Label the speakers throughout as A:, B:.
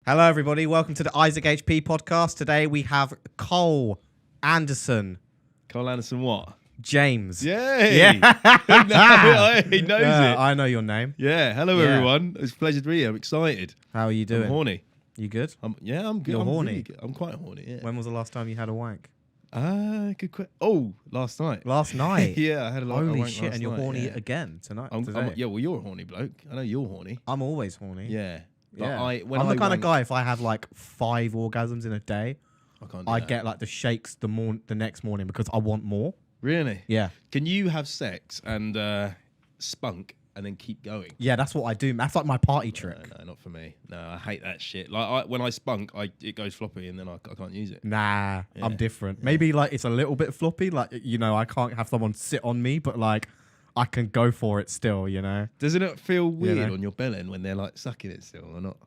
A: Hello, everybody. Welcome to the Isaac HP podcast. Today we have Cole Anderson.
B: Cole Anderson what?
A: James.
B: Yay!
A: Yeah.
B: He knows it.
A: I know your name.
B: Yeah. Hello, everyone. It's a pleasure to be here. I'm excited.
A: How are you doing?
B: I'm horny.
A: You good?
B: I'm good.
A: You're
B: I'm
A: horny?
B: really good. I'm quite horny, yeah.
A: When was the last time you had a wank?
B: Good question. Oh, last night.
A: Last night?
B: Yeah, I had a
A: Holy
B: wank
A: shit,
B: last
A: and you're
B: night,
A: horny
B: yeah.
A: again tonight?
B: Yeah, well, you're a horny bloke. I know you're horny.
A: I'm always horny.
B: Yeah. But
A: Yeah.
B: I'm
A: I'm the kind of guy, if I have like 5 orgasms in a day,
B: I can't do
A: I
B: that.
A: get like the shakes the next morning because I want more.
B: Really?
A: Yeah.
B: Can you have sex and spunk and then keep going?
A: Yeah, that's what I do. That's like my party trick.
B: No, not for me. No, I hate that shit. Like when I spunk, it goes floppy and then I can't use it.
A: Nah,
B: Yeah.
A: I'm different. Maybe like it's a little bit floppy. Like, you know, I can't have someone sit on me, but like I can go for it still, you know?
B: Doesn't it feel weird
A: know?
B: on your belly when they're like sucking it still or not?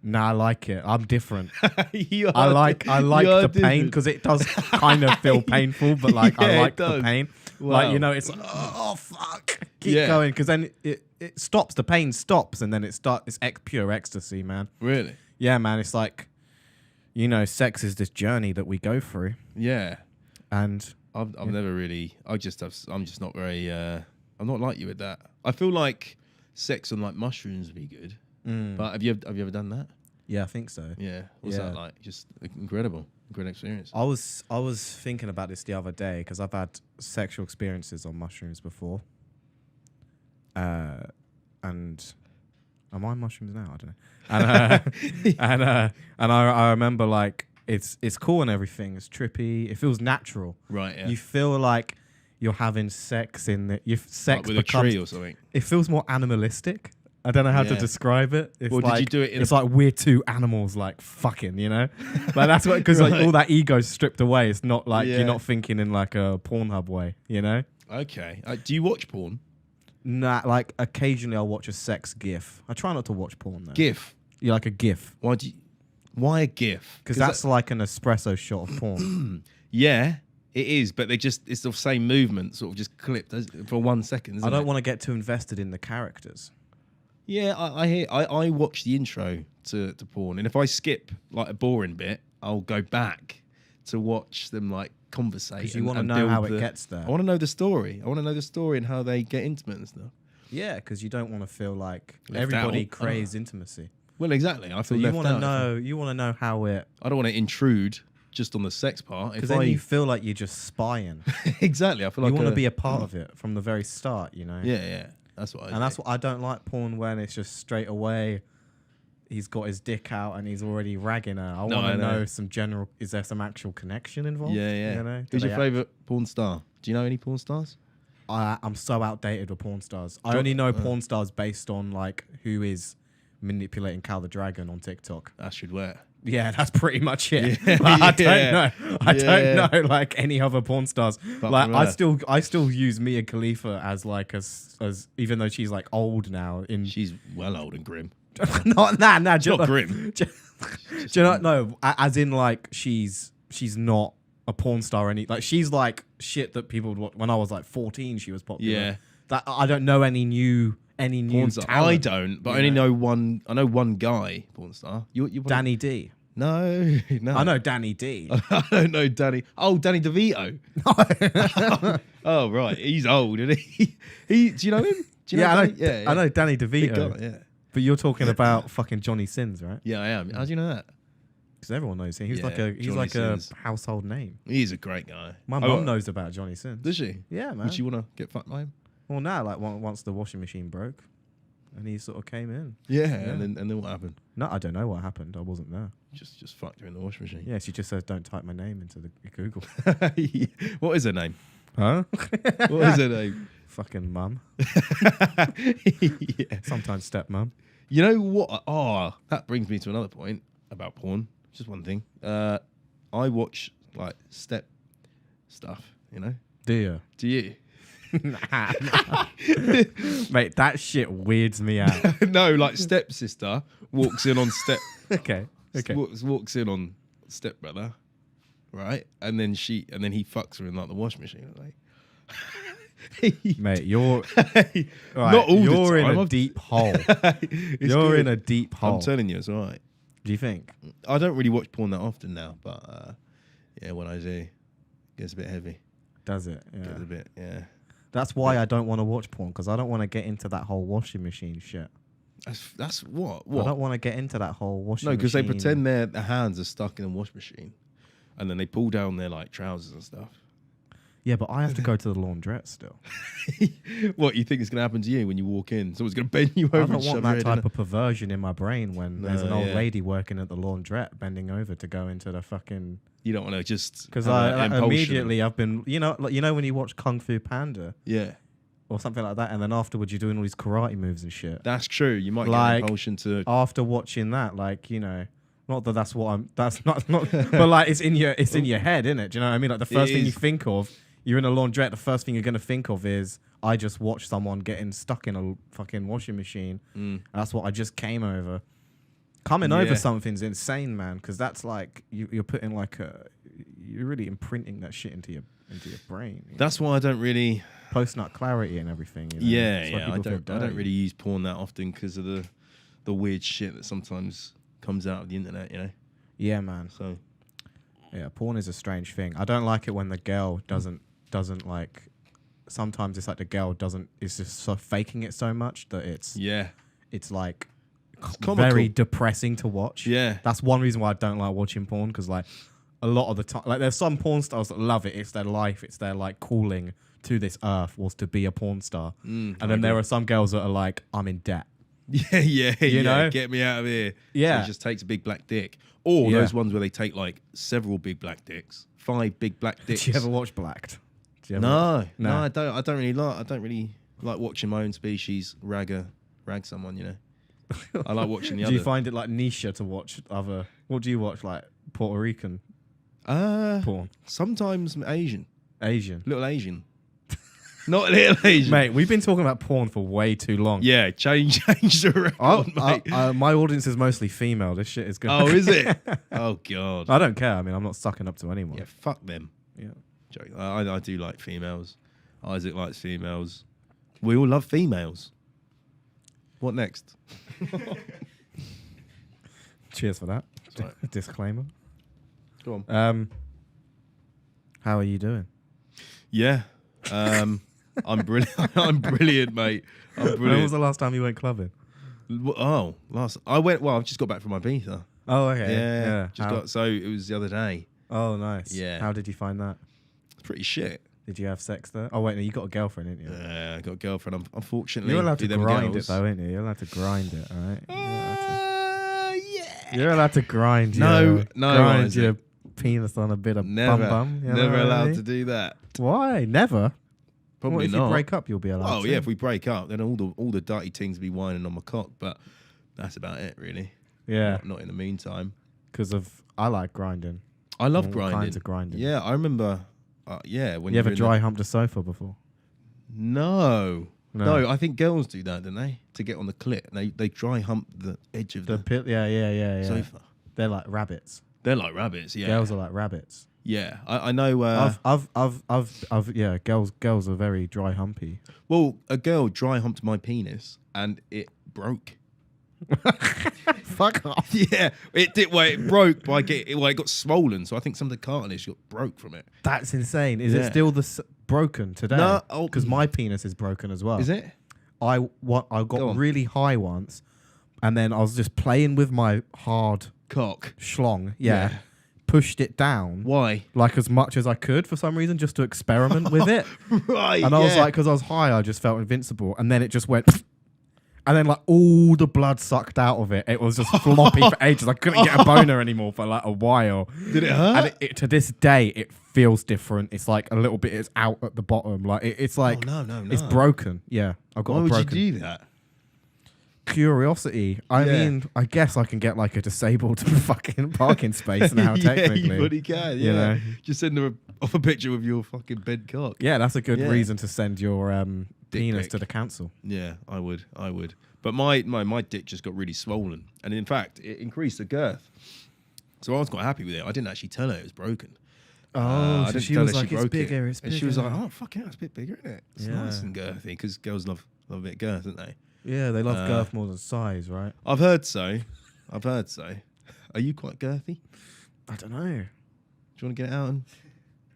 A: Nah, I like it. I'm different.
B: You
A: I
B: are
A: like
B: di-
A: the
B: you are
A: pain
B: different.
A: because it does kind of feel painful, but like
B: Yeah,
A: I
B: it
A: like the
B: does.
A: pain.
B: Wow.
A: Like, you know, it's like, oh fuck. Keep
B: Yeah.
A: going because then it stops. The pain stops and then it's pure ecstasy, man.
B: Really?
A: Yeah, man. It's like, you know, sex is this journey that we go through.
B: Yeah.
A: And
B: I've never really. I'm just not very. I'm not like you with that. I feel like sex on like mushrooms would be good. But have you ever done that?
A: yeah, I think so.
B: Yeah. What's
A: Yeah.
B: that like? Just incredible. Great experience.
A: I was thinking about this the other day because I've had sexual experiences on mushrooms before. And am I on mushrooms now? I don't know. And I remember like it's cool and everything. It's trippy. It feels natural.
B: Right. Yeah.
A: You feel like you're having sex in the sex
B: like with a
A: becomes,
B: tree or something.
A: it feels more animalistic. I don't know how to
B: Yeah.
A: describe it. It's
B: Well, did
A: like,
B: you do it in
A: it's like we're two animals, like fucking, you know. Like that's what because like
B: Right.
A: all that ego's stripped away. It's not like
B: Yeah.
A: you're not thinking in like a Pornhub way, you know.
B: Okay. Do you watch porn?
A: Nah, like occasionally I'll watch a sex GIF. I try not to watch porn though.
B: GIF.
A: You like a GIF
B: Why a GIF?
A: because that's like an espresso shot of porn.
B: Yeah, it is, but it's the same movement, sort of just clipped for 1 second. Isn't
A: I don't
B: it?
A: want to get too invested in the characters.
B: Yeah, I watch the intro to porn, and if I skip like a boring bit, I'll go back to watch them like conversate.
A: Because you
B: and-
A: want to
B: and
A: know
B: build
A: how it
B: the-
A: gets there.
B: I want to know the story. I want to know the story and how they get intimate and stuff.
A: Yeah, because you don't want to feel like
B: Left
A: everybody
B: out.
A: craves intimacy.
B: Well, exactly. I
A: So
B: feel
A: you
B: left
A: want to
B: out.
A: know. You want to know how it.
B: I don't want to intrude just on the sex part.
A: Because
B: If
A: then
B: I
A: you feel like you're just spying.
B: exactly, I feel
A: You
B: like
A: want to be a part of it from the very start, you know.
B: Yeah. That's what I.
A: And that's what I don't like porn when it's just straight away. He's got his dick out and he's already ragging her. I
B: No,
A: want
B: I
A: to
B: know.
A: know some general. Is there some actual connection involved?
B: Yeah.
A: You know? Do
B: Who's
A: they
B: your favourite porn star? Do you know any porn stars?
A: I'm so outdated with porn stars. I only know porn stars based on like who is manipulating Cal the Dragon on TikTok.
B: That should work.
A: Yeah, that's pretty much it.
B: Yeah,
A: Like, I don't
B: yeah.
A: know. I
B: Yeah.
A: don't know like any other porn stars.
B: But
A: Like
B: from
A: I
B: her.
A: still use Mia Khalifa as like as even though she's like old now in
B: She's well old and grim.
A: not nah.
B: It's not grim.
A: Do you know? No, as in like she's not a porn star or any like she's like shit that people would watch. When I was like 14, she was popular.
B: Yeah.
A: That I don't know any new
B: Porn star.
A: talent.
B: I don't, but I only know one. I know one guy porn star. You
A: Danny D.
B: No, no.
A: I know Danny D.
B: I don't know Danny. Oh, Danny DeVito. Oh, right. He's old, isn't he? Do you know him? Do you
A: Yeah,
B: know
A: I know.
B: Danny?
A: I know Danny
B: Big
A: DeVito.
B: guy, yeah.
A: But you're talking about fucking Johnny Sins, right?
B: Yeah, I am. How do you know that?
A: Because everyone knows him. He's
B: Yeah,
A: like a
B: Johnny Sins.
A: household name.
B: He's a great guy.
A: My
B: Oh,
A: mum knows about Johnny Sins.
B: Does she?
A: Yeah, man.
B: Would you want to get fucked by him?
A: Well, now like once the washing machine broke, and he sort of came in.
B: Yeah. And then what happened?
A: No, I don't know what happened. I wasn't there.
B: Just fucked her in the washing machine.
A: Yeah, she just says don't type my name into the Google.
B: What is her name?
A: Huh?
B: What is her name?
A: Fucking mum.
B: Yeah.
A: Sometimes stepmom.
B: You know what? Oh, that brings me to another point about porn. Just one thing. I watch like step stuff. You know?
A: Do you?
B: Do you?
A: Nah. Mate, that shit weirds me out.
B: No, like stepsister walks in on step.
A: Okay.
B: Walks in on stepbrother, right? And then he fucks her in like the washing machine. Like,
A: Mate, you're
B: Not
A: right,
B: all the
A: you're in
B: time.
A: a
B: I've-
A: deep hole.
B: It's
A: You're
B: good.
A: in a deep hole.
B: I'm telling you, it's all right.
A: Do you think?
B: I don't really watch porn that often now, but yeah, when I do, it gets a bit heavy.
A: Does it? Yeah.
B: Gets a bit, yeah.
A: That's why I don't want to watch porn, because I don't want to get into that whole washing machine shit.
B: That's what?
A: I don't want to get into that whole washing machine.
B: No, because they pretend their hands are stuck in a wash machine, and then they pull down their like trousers and stuff.
A: Yeah, but I have to go to the laundrette still.
B: What, you think is going to happen to you when you walk in? Someone's going to bend you over
A: I
B: and
A: don't
B: shove
A: want
B: your
A: that
B: head in
A: type of perversion in my brain when there's an
B: No,
A: old
B: yeah.
A: lady working at the laundrette bending over to go into the fucking...
B: You don't want to just...
A: Because
B: have an impulsion.
A: immediately I've been... You know when you watch Kung Fu Panda
B: Yeah.
A: or something like that, and then afterwards you're doing all these karate moves and shit.
B: That's true. You might get
A: Like,
B: an impulsion to...
A: After watching that, like, you know... Not that that's what I'm... That's not... but like, it's in your head, isn't it? Do you know what I mean? Like, the first thing you think of... You're in a laundrette, the first thing you're going to think of is, I just watched someone getting stuck in a fucking washing machine. And that's what I just came over. Coming over something's insane, man, because that's like, you're putting like you're really imprinting that shit into your brain.
B: That's why I don't really...
A: Post-nut clarity and everything. You know?
B: Yeah. I don't really use porn that often because of the weird shit that sometimes comes out of the internet, you know?
A: Yeah, man.
B: So...
A: Yeah, porn is a strange thing. I don't like it when the girl doesn't like. Sometimes it's like the girl is just so faking it so much that it's like very depressing to watch.
B: Yeah,
A: that's one reason why I don't like watching porn, because like a lot of the time, like there's some porn stars that love it. It's their life. It's their like calling to this earth was to be a porn star. And then there are some girls that are like, I'm in debt.
B: You
A: know?
B: Get me out of here.
A: Yeah.
B: So he just takes a big black dick. Or those ones where they take like several big black dicks. 5 big black dicks.
A: Did you ever watch Blacked?
B: No, I don't really like watching my own species rag someone, you know. I like watching the other.
A: Do you find it like niche to watch other? What do you watch, like Puerto Rican porn?
B: Sometimes
A: Asian.
B: Little Asian. Not little Asian.
A: Mate, we've been talking about porn for way too long.
B: Yeah, change the record, mate.
A: My audience is mostly female. This shit is good.
B: Oh, is it? Oh, God.
A: I don't care. I mean, I'm not sucking up to anyone.
B: Yeah, fuck them.
A: Yeah.
B: Joke. I do like females. Isaac likes females. We all love females. What next?
A: Cheers for that.
B: Sorry.
A: Disclaimer.
B: Go on.
A: How are you doing?
B: Yeah. I'm brilliant. I'm brilliant, mate. I'm
A: When
B: brilliant.
A: was the last time you went clubbing?
B: I went. Well, I've just got back from Ibiza.
A: Oh, okay.
B: Yeah. So it was the other day.
A: Oh, nice.
B: Yeah.
A: How did you find that?
B: It's pretty shit.
A: Did you have sex there? Oh, wait, no, you got a girlfriend, didn't you?
B: Yeah, I got a girlfriend. Unfortunately,
A: You're allowed to
B: them
A: grind
B: girls.
A: it, though, ain't you? You're allowed to grind it, all right?
B: Yeah.
A: You're allowed to grind
B: No,
A: grind
B: Isaac.
A: your penis on a bit of
B: Never,
A: bum. You know
B: never
A: what I
B: allowed
A: mean?
B: to do that.
A: Why? Never?
B: Probably
A: What if
B: not.
A: you break up, you'll be allowed
B: Oh
A: to?
B: yeah, if we break up, then all the dirty things will be whining on my cock. But that's about it, really.
A: Yeah,
B: Not in the meantime.
A: because I like grinding.
B: I love
A: All
B: grinding.
A: kinds of grinding.
B: Yeah, I remember. When
A: You ever
B: were in
A: dry humped a sofa before?
B: No.
A: No.
B: No, I think girls do that, don't they? To get on the clit, they dry hump the edge of the
A: pit? Yeah.
B: sofa.
A: They're like rabbits.
B: They're like rabbits. Yeah.
A: Girls are like rabbits.
B: Yeah, I know.
A: Yeah. Girls are very dry humpy.
B: Well, a girl dry humped my penis and it broke.
A: Fuck off.
B: Yeah, it did. Well, it broke by it got swollen. So I think some of the cartilage got broke from it.
A: That's insane. Is it
B: Yeah.
A: still broken today?
B: No,
A: because my penis is broken as well.
B: Is it?
A: I
B: Go
A: got
B: on.
A: really high once, and then I was just playing with my hard
B: Cock.
A: schlong.
B: Yeah.
A: Yeah. Pushed it down
B: Why?
A: like as much as I could for some reason, just to experiment with it.
B: Right.
A: And I was like, because I was high, I just felt invincible. And then it just went, and then like all the blood sucked out of it. It was just floppy for ages. I couldn't get a boner anymore for like a while.
B: Did it hurt?
A: And to this day, it feels different. It's like a little bit is out at the bottom. Like it's like,
B: no.
A: it's broken. Yeah, I've got
B: Why
A: a
B: would
A: broken
B: you do that?
A: curiosity. I
B: Yeah.
A: mean, I guess I can get like a disabled fucking parking space now. Technically,
B: you bloody can. Yeah.
A: You know?
B: Just send her off a picture with your fucking bed cock.
A: Yeah, that's a good
B: Yeah.
A: reason to send your penis
B: pic.
A: to the council.
B: Yeah, I would. But my dick just got really swollen, and in fact, it increased the girth. So I was quite happy with it. I didn't actually tell her it was broken. I
A: so
B: didn't
A: she
B: tell
A: was
B: her
A: like, it's
B: broke
A: bigger,
B: it.
A: it's
B: And she was
A: bigger.
B: like, oh, fuck yeah, it's a bit bigger, isn't it? It's
A: Yeah.
B: nice and girthy, because girls love a bit of girth, don't they?
A: Yeah, they love girth more than size, right?
B: I've heard so. Are you quite girthy?
A: I don't know.
B: Do you want to get it out and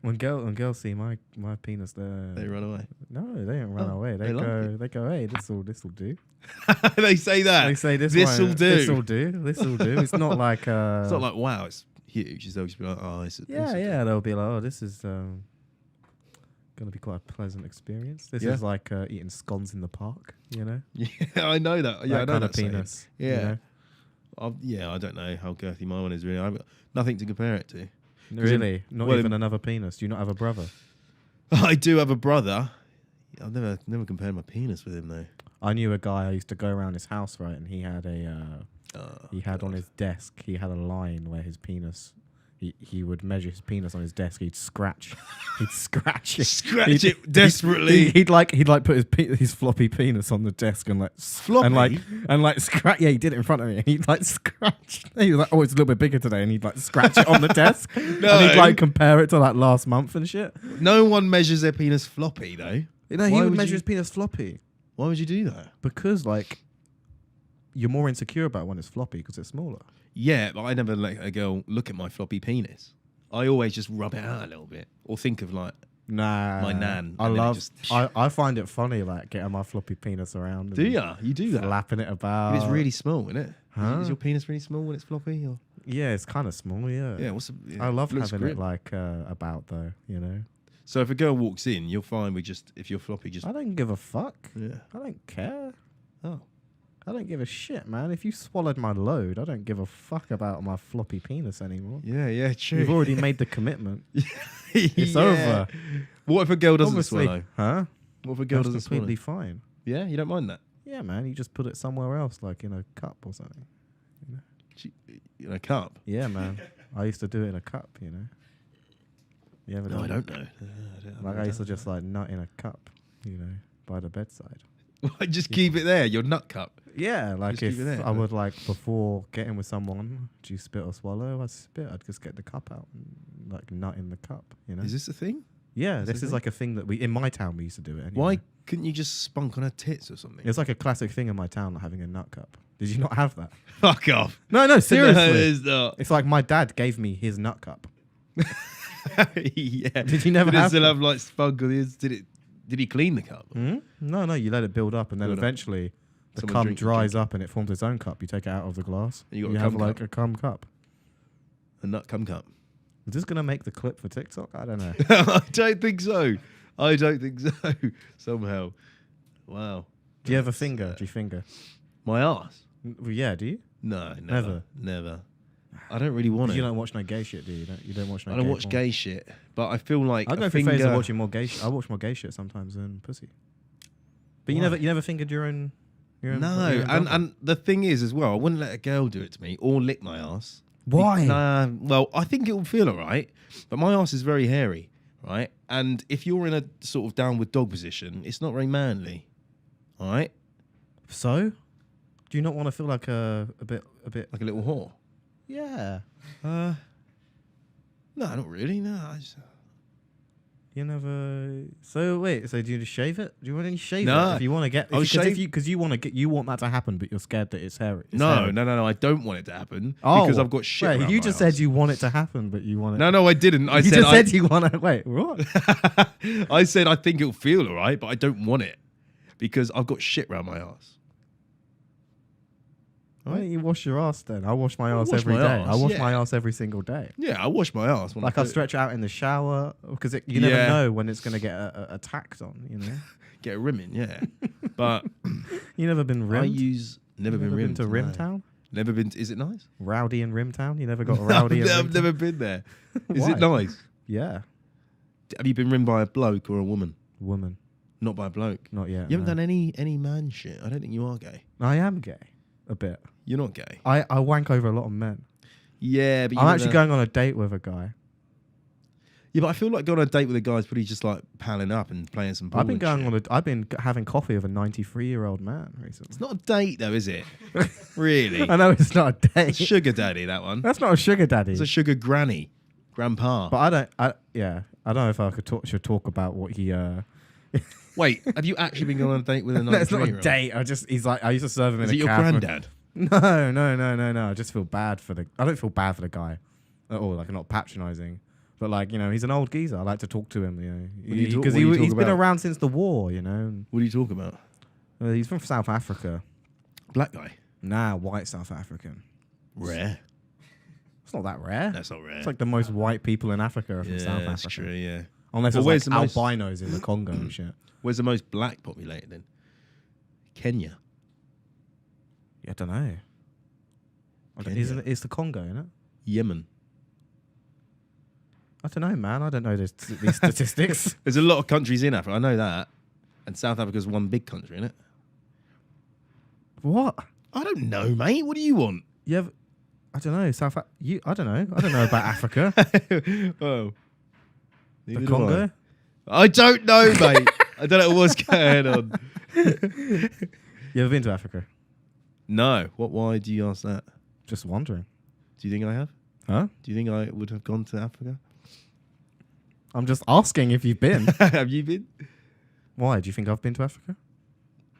A: When girls see my penis,
B: they run away?
A: no, they don't run
B: Oh,
A: away.
B: they like
A: They go, hey, this'll do.
B: They say that.
A: They say
B: This'll do.
A: This'll do. This'll do. It's not like
B: It's not like, wow, it's huge. They'll just be like, oh, it's
A: yeah. They'll be like, oh, this is gonna be quite a pleasant experience. This
B: Yeah.
A: is like eating scones in the park, you know.
B: Yeah, I know that. Yeah, I
A: that
B: know
A: kind
B: that
A: of
B: saying.
A: penis.
B: Yeah.
A: you know?
B: I don't know how girthy my one is really. I've got nothing to compare it to.
A: Really, not
B: well,
A: even another penis. Do you not have a brother?
B: I do have a brother. I've never compared my penis with him though.
A: I knew a guy. I used to go around his house, right, and he had on his desk. He had a line where his penis. He would measure his penis on his desk. He'd scratch it.
B: Scratch it desperately.
A: He'd like put his floppy penis on the desk and like
B: Floppy?
A: and like scratch. Yeah, he did it in front of me. And he'd like scratch. He was like, oh, it's a little bit bigger today, and he'd like scratch it on the desk.
B: No.
A: And he'd like compare it to like last month and shit.
B: No one measures their penis floppy though.
A: You know, he
B: Why
A: would
B: would
A: measure
B: you-
A: his penis floppy
B: Why would you do that?
A: because like you're more insecure about when it's floppy because it's smaller.
B: Yeah, but I never let a girl look at my floppy penis. I always just rub it out a little bit, or think of like,
A: Nah,
B: My nan,
A: I
B: and then it
A: love.
B: just-
A: I find it funny, like getting my floppy penis around.
B: do
A: and
B: ya? You do that?
A: Flapping it about.
B: But it's really small, isn't it?
A: Huh?
B: Is your penis really small when it's floppy? Or?
A: Yeah, it's kind of small. Yeah.
B: Yeah, what's the, yeah,
A: I love
B: looks
A: having it
B: grim.
A: like about though. You know.
B: So if a girl walks in, you'll find if you're floppy, just
A: I don't give a fuck.
B: yeah.
A: I don't care.
B: Oh,
A: I don't give a shit, man. If you swallowed my load, I don't give a fuck about my floppy penis anymore.
B: yeah, true.
A: You've already made the commitment.
B: It's
A: over.
B: What if a girl doesn't
A: Obviously,
B: swallow?
A: huh?
B: What if a girl
A: That's
B: doesn't
A: completely
B: swallow?
A: fine.
B: Yeah, you don't mind that?
A: Yeah, man. You just put it somewhere else, like in a cup or something.
B: In a cup?
A: Yeah, man. I used to do it in a cup, you know. You ever
B: No, I
A: done it?
B: don't know.
A: Like I used to just like nut in a cup, you know, by the bedside.
B: Just keep it there, your nut cup.
A: Yeah, like
B: Just
A: if
B: keep it there,
A: I would like before getting with someone, do you spit or swallow? I spit. I'd just get the cup out and like nut in the cup, you know.
B: Is this a thing?
A: Yeah,
B: is
A: this
B: a
A: is
B: thing?
A: like a thing that we in my town we used to do it. Anyway.
B: Why couldn't you just spunk on her tits or something?
A: It's like a classic thing in my town, like having a nut cup. Did you not have that?
B: Fuck off.
A: No, seriously.
B: No, it's not.
A: It's like my dad gave me his nut cup.
B: Yeah.
A: Did you never
B: Did it
A: have
B: still
A: that?
B: have like spunk on his? Did he clean the cup?
A: No, you let it build up, and then
B: Build up.
A: eventually the
B: Someone
A: cum
B: drink-
A: dries up, and it forms its own cup. You take it out of the glass.
B: You got a
A: have
B: cum
A: like
B: cup.
A: a cum cup.
B: A nut cum cup.
A: Is this gonna make the clip for TikTok? I don't know.
B: I don't think so. I don't think so. Somehow. Wow.
A: Do you ever finger? Do you finger?
B: My ass?
A: Well, yeah, do you?
B: No,
A: Never?
B: never. I don't really want
A: You
B: to.
A: don't watch no gay shit, do you? You don't watch no
B: I don't
A: gay
B: watch
A: porn?
B: gay shit, but I feel like
A: I go
B: a
A: through phases
B: finger.
A: of watching more gay shit. I watch more gay shit sometimes than pussy. But you
B: Why?
A: never fingered your own.
B: No,
A: your own girlfriend?
B: and the thing is as well, I wouldn't let a girl do it to me or lick my ass.
A: Why?
B: Nah, well, I think it will feel alright, but my ass is very hairy, right? And if you're in a sort of downward dog position, it's not very manly, all right?
A: So, do you not want to feel like a bit?
B: Like a little whore.
A: Yeah.
B: No, not really. No,
A: You never. So wait. So do you just shave it? Do you want any shave
B: No.
A: it? If you want to get.
B: I'll shave-
A: Because you want to get. You want that to happen, but you're scared that it's hairy. It's
B: no,
A: hairy.
B: no. I don't want it to happen
A: Oh,
B: because I've got shit.
A: Wait,
B: around
A: you
B: my
A: just
B: arse.
A: said you want it to happen, but you want it.
B: No, I didn't. I
A: you
B: said
A: just said you want to. Wait, what?
B: I said I think it'll feel alright, but I don't want it because I've got shit around my ass.
A: Why don't you wash your ass then? I wash my ass
B: wash
A: every
B: my
A: day.
B: arse,
A: I wash
B: yeah.
A: my ass every single day.
B: Yeah, I wash my ass when
A: Like
B: I
A: I stretch out in the shower because you never
B: Yeah.
A: know when it's going to get attacked on. You know,
B: get a rimming. Yeah, but
A: you never been rimmed.
B: I use never been rimmed
A: to
B: no.
A: Rimtown.
B: Never been. Is it nice?
A: Rowdy in Rimtown. You never got rowdy. in
B: I've
A: Rimtown?
B: never been there. Is
A: Why?
B: it nice?
A: Yeah,
B: Have you been rimmed by a bloke or a woman?
A: woman.
B: Not by a bloke.
A: Not yet.
B: You haven't
A: no.
B: done any man shit. I don't think you are gay.
A: I am gay, a bit.
B: You're not gay.
A: I wank over a lot of men.
B: Yeah, but
A: I'm actually going on a date with a guy.
B: Yeah, but I feel like going on a date with a guy is pretty just like palling up and playing some ball.
A: I've been
B: and
A: going
B: shit.
A: on I've been having coffee with a 93-year-old man recently.
B: It's not a date though, is it? Really?
A: I know it's not a date.
B: It's sugar daddy, that one.
A: That's not a sugar daddy.
B: It's a sugar granny, grandpa.
A: But I don't know if I should talk about what he.
B: Wait, have you actually been going on a date with a 93-year-old?
A: No, it's not a date. I used to serve him
B: Is
A: in
B: it
A: a
B: your
A: cab.
B: granddad?
A: No. I just feel bad for the. I don't feel bad for the guy at all. Like, I'm not patronising, but like, you know, he's an old geezer. I like to talk to him. You know, because he's been around since the war. You know.
B: What do you talk about?
A: He's from South Africa.
B: Black guy.
A: Nah, white South African.
B: Rare.
A: It's not that rare.
B: That's not rare.
A: It's like the most white people in Africa are from South Africa.
B: That's true. Yeah.
A: Unless
B: Well,
A: there's
B: where's
A: like
B: the most-
A: albinos in the Congo and shit.
B: Where's the most black populated then? Kenya.
A: Yeah, I don't know.
B: Kenya.
A: Isn't it's the Congo, isn't it?
B: Yemen.
A: I don't know, man. I don't know these statistics.
B: There's a lot of countries in Africa. I know that. And South Africa's one big country, isn't it?
A: What?
B: I don't know, mate. What do you want?
A: You have, I don't know. I don't know. I don't know about Africa.
B: Oh.
A: The Congo?
B: I don't know, mate. I don't know what's going on.
A: You ever been to Africa?
B: No. Why do you ask that?
A: Just wondering.
B: Do you think I have?
A: Huh?
B: Do you think I would have gone to Africa?
A: I'm just asking if you've been.
B: Have you been?
A: Why? Do you think I've been to Africa?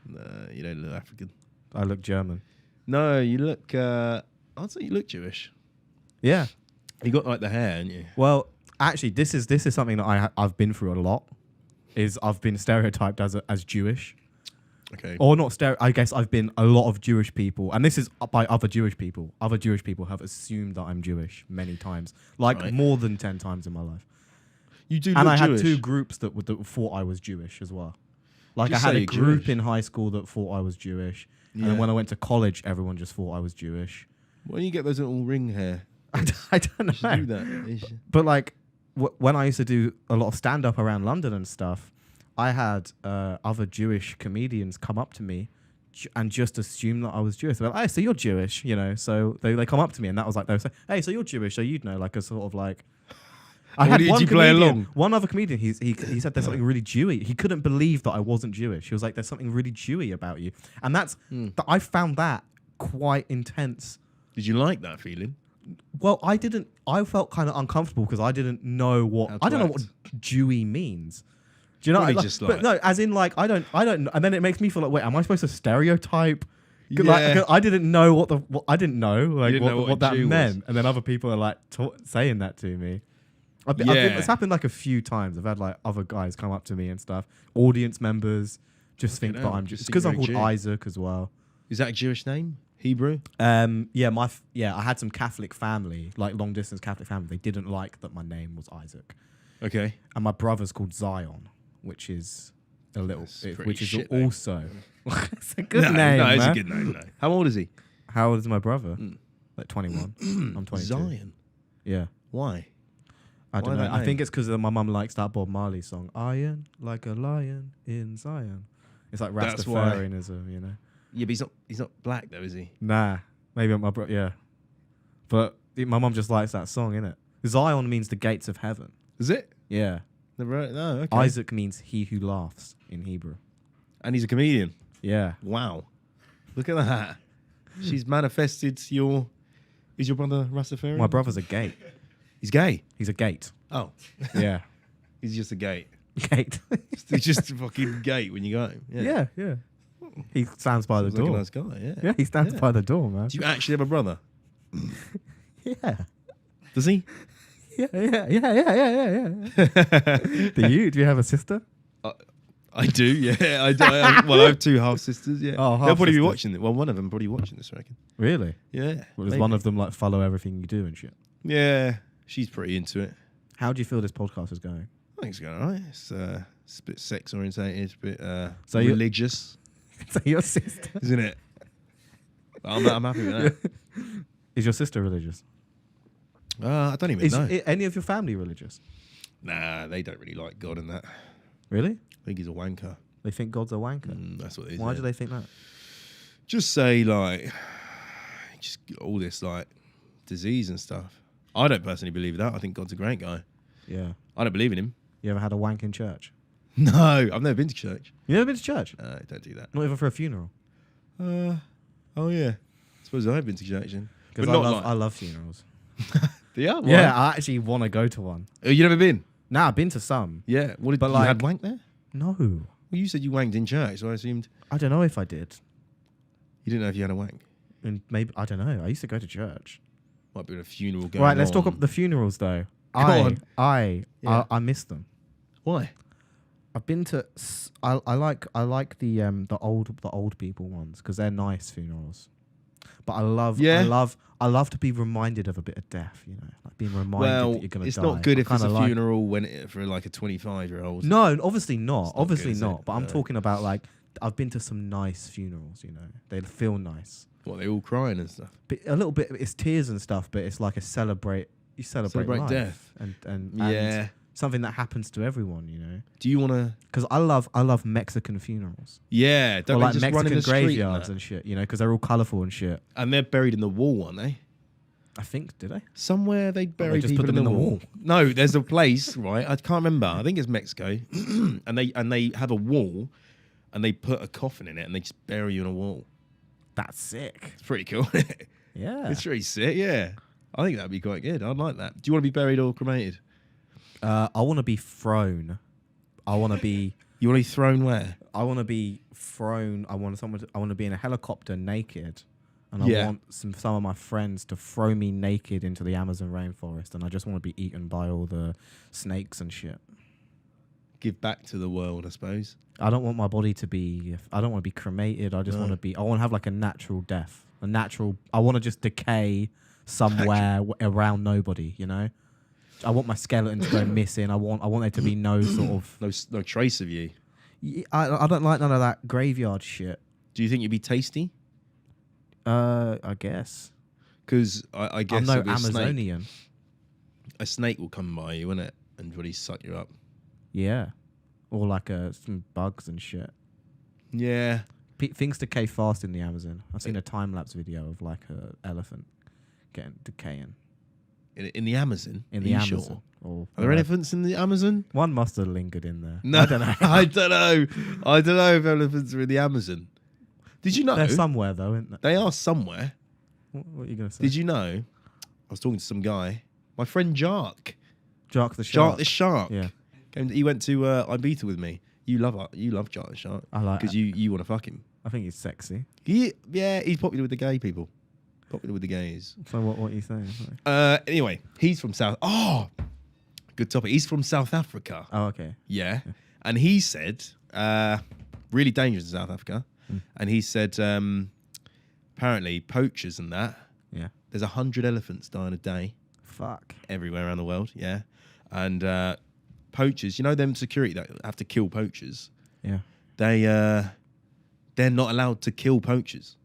B: No, you don't look African.
A: I look German.
B: No, you look... I'd say you look Jewish.
A: Yeah.
B: You got like the hair, haven't you?
A: Well, actually, this is something that I've been through a lot. Is I've been stereotyped as Jewish.
B: Okay.
A: Or not I guess I've been a lot of Jewish people, and this is by other Jewish people. Other Jewish people have assumed that I'm Jewish many times, like
B: Right.
A: more than 10 times in my life.
B: You do
A: And
B: look
A: I
B: Jewish.
A: had two groups that thought I was Jewish as well. Like
B: Just
A: I had
B: say
A: a
B: you're
A: group
B: Jewish.
A: in high school that thought I was Jewish, and
B: Yeah.
A: then when I went to college, everyone just thought I was Jewish.
B: Why don't you get those little ring hair?
A: I don't
B: You should
A: know.
B: do that. You should-
A: But like when I used to do a lot of stand up around London and stuff, I had other Jewish comedians come up to me and just assume that I was Jewish. They're like, "Hey, so you're Jewish," you know? So they come up to me and that was like they would say, "Hey, so you're Jewish?" So you'd know, like a sort of like.
B: Did you play along?
A: One other comedian. He said there's something really Jewy. He couldn't believe that I wasn't Jewish. He was like, "There's something really Jewy about you," and that's I found that quite intense.
B: Did you like that feeling?
A: Well, I didn't. I felt kind of uncomfortable because I didn't know what.
B: How to
A: I don't know
B: act.
A: what Jewy means. Do you know?
B: Probably
A: Like,
B: just
A: but
B: like-
A: no, as in like I don't. And then it makes me feel like, wait, am I supposed to stereotype? 'Cause,
B: Yeah.
A: Like, 'cause I didn't know what I didn't know like
B: didn't know what a
A: what that
B: Jew was.
A: meant, and then other people are like saying that to me.
B: Yeah.
A: It's happened like a few times. I've had like other guys come up to me and stuff. Audience members just think that
B: hell,
A: I'm
B: just
A: just
B: think
A: because I'm
B: you're a
A: called
B: Jew.
A: Isaac as well.
B: Is that a Jewish name? Hebrew?
A: Yeah, I had some Catholic family, like long distance Catholic family. They didn't like that my name was Isaac,
B: Okay.
A: and my brother's called Zion, which is a little,
B: That's a pretty
A: which is
B: shit name.
A: also it's a good
B: no,
A: name.
B: No, it's
A: man.
B: a good name. No. How old is he?
A: How old is my brother? Like 21. I'm 22.
B: Zion.
A: Yeah,
B: Why?
A: I don't
B: Why
A: know.
B: that
A: I
B: name?
A: think it's because my mum likes that Bob Marley song, "Iron like a lion in Zion." It's like
B: That's why.
A: Rastafarianism, you know.
B: Yeah, but he's not black though, is he?
A: Nah, maybe my brother. Yeah, but my mum just likes that song, innit? Zion means the gates of heaven.
B: Is it?
A: Yeah.
B: No, okay.
A: Isaac means he who laughs in Hebrew.
B: And he's a comedian.
A: Yeah.
B: Wow. Look at that. She's manifested your... Is your brother Rastafarian?
A: My brother's a gate.
B: He's gay.
A: He's a gate.
B: Oh.
A: Yeah.
B: He's just a gate.
A: Gate.
B: He's just a fucking gate when you go home.
A: yeah, yeah. He stands by the
B: Sounds like
A: door.
B: a nice guy, yeah.
A: Yeah, he stands by the door, man.
B: Do you actually have a brother?
A: Yeah.
B: Does he?
A: Yeah. Do you have a sister?
B: I do, yeah. I do. Well, I have two half sisters, yeah.
A: Oh,
B: They'll probably be
A: half-sisters.
B: watching it. Well, one of them probably watching this, I reckon.
A: Really?
B: Yeah.
A: Well, does
B: maybe.
A: one of them like follow everything you do and shit?
B: Yeah. She's pretty into it.
A: How do you feel this podcast is going?
B: I think it's going alright. It's a bit sex orientated, a bit
A: So you-
B: religious,
A: So your sister
B: isn't it? I'm happy with that.
A: is your sister religious?
B: I don't even
A: Is
B: know.
A: any of your family religious?
B: Nah, they don't really like God and that. I
A: Really?
B: think he's a wanker.
A: They think God's a wanker.
B: That's what they
A: Why
B: say.
A: do they think that?
B: Just say like, just all this like disease and stuff. I don't personally believe that. I think God's a great guy.
A: Yeah.
B: I don't believe in him.
A: You ever had a wank in church?
B: No, I've never been to church.
A: You never been to church?
B: Don't do that.
A: Not even for a funeral?
B: Oh yeah. I suppose I've been to church then. But
A: Because
B: not
A: I love funerals.
B: Yeah. Why?
A: Yeah, I actually want to go to one.
B: Oh, you never been?
A: Nah, I've been to some.
B: Yeah. What did
A: But
B: you
A: like-
B: had wank there?
A: No.
B: Well, you said you wanked in church, so I assumed
A: I don't know if I did.
B: you didn't know if you had a wank.
A: And maybe I don't know. I used to go to church.
B: Might be a funeral going
A: Right, let's talk
B: on.
A: about the funerals though.
B: Go on. Yeah.
A: I miss them.
B: Why?
A: I've been to. I like the old people ones because they're nice funerals. But I love to be reminded of a bit of death. You know, like being reminded
B: Well,
A: that you're gonna die.
B: it's not good if it's a
A: Kinda
B: funeral when for like a 25-year-old.
A: No, obviously not.
B: It's not
A: Obviously
B: good, is
A: not.
B: it?
A: But I'm
B: No.
A: talking about like I've been to some nice funerals. You know, they feel nice.
B: What, they all crying and stuff?
A: But a little bit. It's tears and stuff, but it's like a celebrate. You celebrate life
B: death.
A: and
B: Yeah.
A: something that happens to everyone. You know,
B: Do you want to?
A: because I love Mexican funerals.
B: Yeah,
A: Or
B: don't
A: like
B: they just run in
A: Mexican
B: the street
A: graveyards and shit, you know, because they're all colourful and shit.
B: and they're buried in the wall, aren't they?
A: I think, did they?
B: Somewhere they bury
A: just
B: people
A: put them
B: in the wall. No, there's a place, right? I can't remember. I think it's Mexico, and they have a wall, and they put a coffin in it, and they just bury you in a wall.
A: That's sick.
B: It's pretty cool.
A: Yeah.
B: It's pretty sick. Yeah, I think that'd be quite good. I'd like that. Do you want to be buried or cremated?
A: I want to be thrown. I want to be.
B: You want to be thrown where?
A: I want to be thrown. I want to be in a helicopter naked, and I
B: Yeah.
A: want some of my friends to throw me naked into the Amazon rainforest, and I just want to be eaten by all the snakes and shit.
B: Give back to the world, I suppose.
A: I don't want my body to be. I don't want to be cremated. I just
B: No.
A: want to be. I want to have like a natural death. A natural. I want to just decay somewhere around nobody. You know. I want my skeleton to go missing. I want there to be no sort of.
B: No trace of you.
A: I don't like none of that graveyard shit.
B: Do you think you'd be tasty?
A: I guess.
B: Because I guess
A: I'm no
B: it'd be
A: Amazonian.
B: a snake will come by you, won't it? And really suck you up.
A: Yeah. Or like some bugs and shit.
B: Yeah.
A: Things decay fast in the Amazon. I've seen a time lapse video of like a elephant decaying
B: In the Amazon?
A: in
B: Are
A: the
B: you
A: Amazon.
B: sure?
A: Or
B: Are there elephants in the Amazon?
A: One must have lingered in there.
B: No,
A: I don't know.
B: I don't know. I don't know if elephants are in the Amazon. Did you know?
A: They're somewhere though, isn't they?
B: They are somewhere.
A: What are you gonna say?
B: Did you know? I was talking to some guy. My friend Jark.
A: Jark the shark?
B: Jark the Shark.
A: Yeah.
B: He went to Ibiza with me. You love Jark the Shark.
A: I like.
B: Because you want to fuck him.
A: I think he's sexy.
B: Yeah, he's popular with the gay people. Popular with the gays.
A: So what are you saying?
B: Anyway, he's from good topic. He's from South Africa.
A: Oh, okay.
B: Yeah. And he said, really dangerous in South Africa. And he said, apparently poachers and that,
A: Yeah.
B: there's 100 elephants dying a day
A: Fuck.
B: everywhere around the world. Yeah. And poachers, you know them security that have to kill poachers?
A: Yeah.
B: They're not allowed to kill poachers.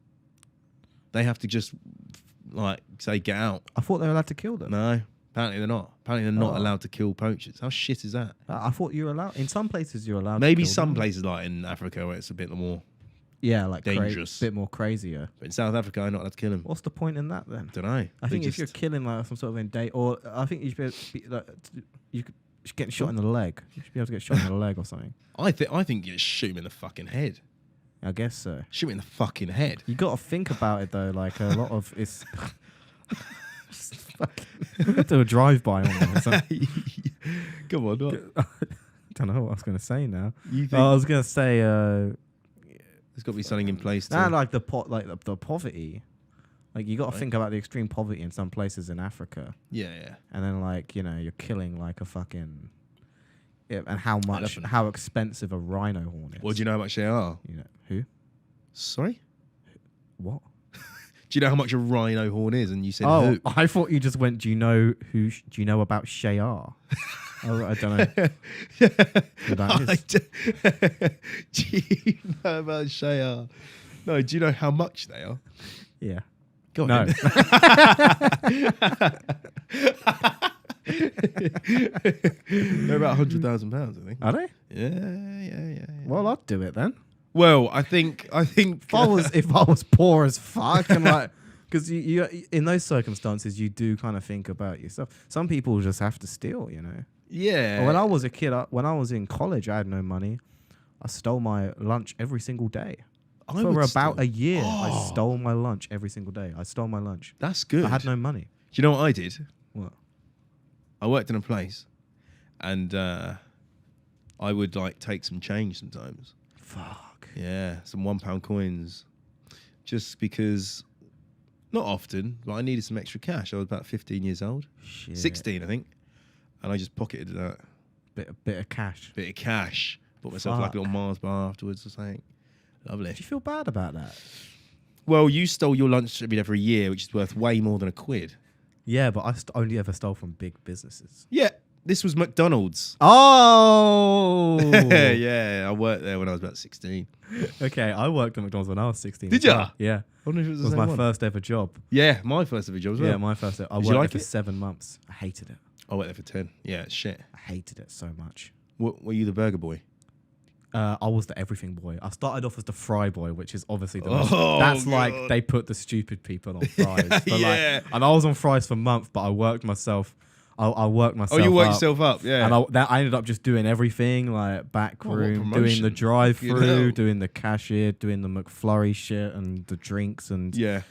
B: They have to just like say get out.
A: I thought they were allowed to kill them.
B: No, apparently they're not. Apparently they're not
A: Oh.
B: allowed to kill poachers. How shit is that?
A: I thought you were allowed. In some places, you're allowed.
B: Maybe
A: to kill
B: some
A: them.
B: places like in Africa where it's a bit more,
A: Yeah, like
B: dangerous.
A: bit more crazier.
B: but in South Africa I'm not allowed to kill them.
A: What's the point in that then?
B: Don't know.
A: I think if you're killing like some sort of date, or I think you should be like, you could get shot in the leg. You should be able to get shot in the leg or something.
B: I think you just shoot him in the fucking head.
A: I guess so.
B: Shoot him in the fucking head.
A: You got to think about it though. Like a lot of it's. Just fucking do a drive-by on them or something.
B: Come on, what?
A: Don't know what I was going to say now.
B: You think
A: I was going to say,
B: there's got to be something in place to...
A: like the poverty. Like you got to
B: Right.
A: think about the extreme poverty in some places in Africa,
B: Yeah.
A: and then like you're killing like a fucking. Yeah, and how
B: Elephant.
A: how expensive a rhino horn is.
B: Well, do you know how much they are?
A: You know who?
B: Sorry?
A: What?
B: Do you know how much a rhino horn is? And you said
A: Oh,
B: who?
A: I thought you just went. Do you know who? Do you know about Shayar? Oh, I don't know who that is.
B: Do you know about Shayar? No, do you know how much they are?
A: Yeah.
B: Go on.
A: No.
B: They're about £100,000, I think.
A: Are they?
B: Yeah.
A: Well, I'd do it then.
B: Well, I think
A: If I was poor as fuck and like, because you in those circumstances you do kind of think about yourself. Some people just have to steal, you know.
B: yeah.
A: When I was a kid, when I was in college, I had no money. I stole my lunch every single day.
B: I
A: For
B: would
A: about
B: still-
A: a year, I
B: Oh.
A: stole my lunch every single day. I stole my lunch.
B: That's good.
A: I had no money.
B: Do you know what I did?
A: What?
B: I worked in a place, and I would like take some change sometimes.
A: Fuck.
B: Yeah, some £1 coins, just because Not often, but I needed some extra cash. I was about 15 years old.
A: Shit.
B: 16, I think. And I just pocketed that
A: Bit of cash.
B: bit of cash. Bought myself like a little Mars bar afterwards or something. Lovely.
A: Do you feel bad about that?
B: Well, you stole your lunch every year, which is worth way more than £1.
A: Yeah, but I only ever stole from big businesses.
B: Yeah, this was McDonald's.
A: Oh!
B: Yeah, I worked there when I was about 16.
A: Okay, I worked at McDonald's when I was 16.
B: Did
A: as well.
B: ya?
A: Yeah.
B: I wonder if it was
A: It
B: the
A: was
B: same
A: my
B: one.
A: first ever job.
B: Yeah, my first ever job as well.
A: Yeah, my first ever. I
B: Did
A: worked
B: you like
A: there for
B: it?
A: 7 months. I hated it.
B: I worked there for 10. Yeah, shit.
A: I hated it so much.
B: Were you the burger boy?
A: I was the everything boy. I started off as the fry boy, which is obviously the
B: Oh,
A: that's
B: God.
A: like they put the stupid people on fries. But
B: Yeah.
A: like, and I was on fries for a month, but I worked myself. I worked myself.
B: Oh, you worked
A: up.
B: yourself up, yeah.
A: And I ended up just doing everything, like back
B: Oh, what
A: room, doing
B: promotion.
A: the
B: Fucking
A: drive-through,
B: hell.
A: doing the cashier, doing the McFlurry shit, and the drinks. And
B: Yeah.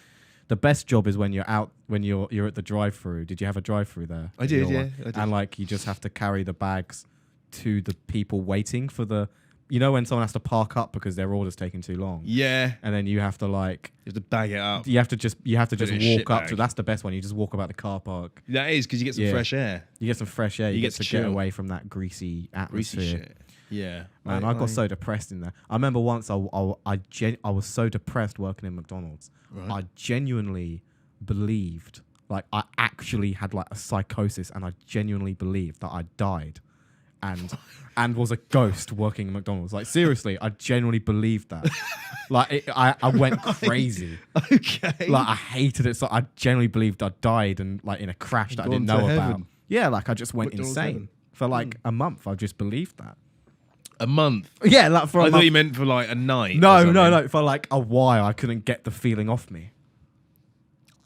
A: the best job is when you're out, when you're at the drive-through. Did you have a drive-through there?
B: I did,
A: Your
B: yeah,
A: one?
B: I did.
A: And like you just have to carry the bags to the people waiting for the. You know when someone has to park up because their order's taking too long,
B: Yeah.
A: and then you have to like
B: You have to bag it up.
A: you have to just
B: Put it in a
A: walk
B: shit
A: up
B: bag.
A: to. That's the best one. You just walk about the car park.
B: That is because you get some
A: Yeah.
B: fresh air.
A: You get some fresh air. You,
B: You
A: get
B: get
A: to
B: to
A: get
B: chill.
A: away from that greasy atmosphere.
B: Greasy shit. Yeah.
A: Man, I got so depressed in there. I remember once I was so depressed working in McDonald's.
B: Right.
A: I genuinely believed, like I actually had like a psychosis, and I genuinely believed that I died, and was a ghost working in McDonald's. Like seriously, I genuinely believed that. I went crazy.
B: Okay.
A: Like I hated it. So I genuinely believed I died and like in a crash that I didn't
B: Gone to
A: know about.
B: heaven.
A: Yeah, like I just went
B: McDonald's
A: insane
B: heaven.
A: for like a month. I just believed that.
B: A month.
A: Yeah, like for a
B: I
A: month.
B: thought you meant for like a night. or
A: No,
B: something.
A: for like a while, I couldn't get the feeling off me.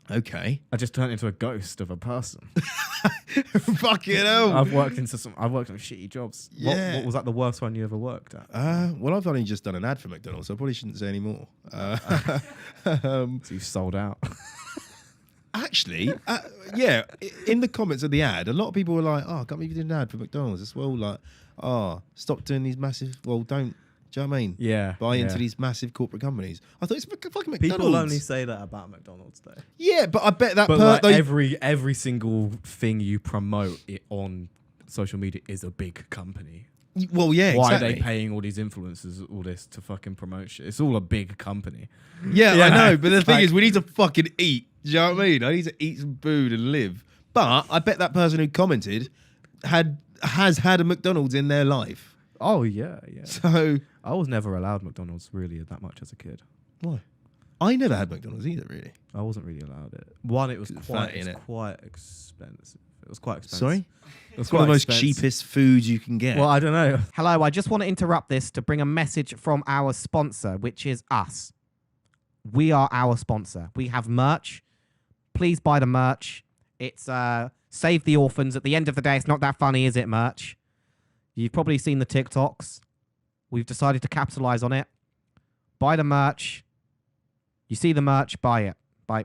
B: Okay.
A: I just turned into a ghost of a person.
B: Fucking hell.
A: I've worked on shitty jobs.
B: Yeah.
A: What was that the worst one you ever worked at?
B: Well, I've only just done an ad for McDonald's, so I probably shouldn't say any more.
A: So you sold out.
B: Actually, yeah, in the comments of the ad, a lot of people were like, "Oh, I can't believe you did an ad for McDonald's as well." Like, "Oh, stop doing these massive. Well, don't. Do you know what I mean?
A: Yeah.
B: Buy into
A: yeah.
B: these massive corporate companies." I thought it's fucking McDonald's.
A: People only say that about McDonald's though.
B: Yeah, but I bet that
A: But like
B: they-
A: every single thing you promote it on social media is a big company.
B: Well, yeah,
A: Why
B: exactly.
A: are they paying all these influencers all this to fucking promote shit? It's all a big company.
B: Yeah,
A: Yeah.
B: I know. But the thing
A: Like-
B: is, we need to fucking eat. Do you know what I mean? I need to eat some food and live. But I bet that person who commented has had a McDonald's in their life.
A: Oh yeah, yeah.
B: So
A: I was never allowed McDonald's really that much as a kid.
B: why? I never had McDonald's either, really.
A: I wasn't really allowed it. One, it was
B: It's
A: quite,
B: fat, innit?
A: quite expensive. It was quite expensive.
B: Sorry?
A: It was
B: It's one of the
A: quite
B: most
A: expensive.
B: cheapest foods you can get.
A: Well, I don't know.
C: Hello, I just want to interrupt this to bring a message from our sponsor, which is us. We are our sponsor. We have merch. Please buy the merch. It's Save the Orphans. At the end of the day, it's not that funny, is it, merch? You've probably seen the TikToks. We've decided to capitalize on it. Buy the merch. You see the merch, buy it. Buy.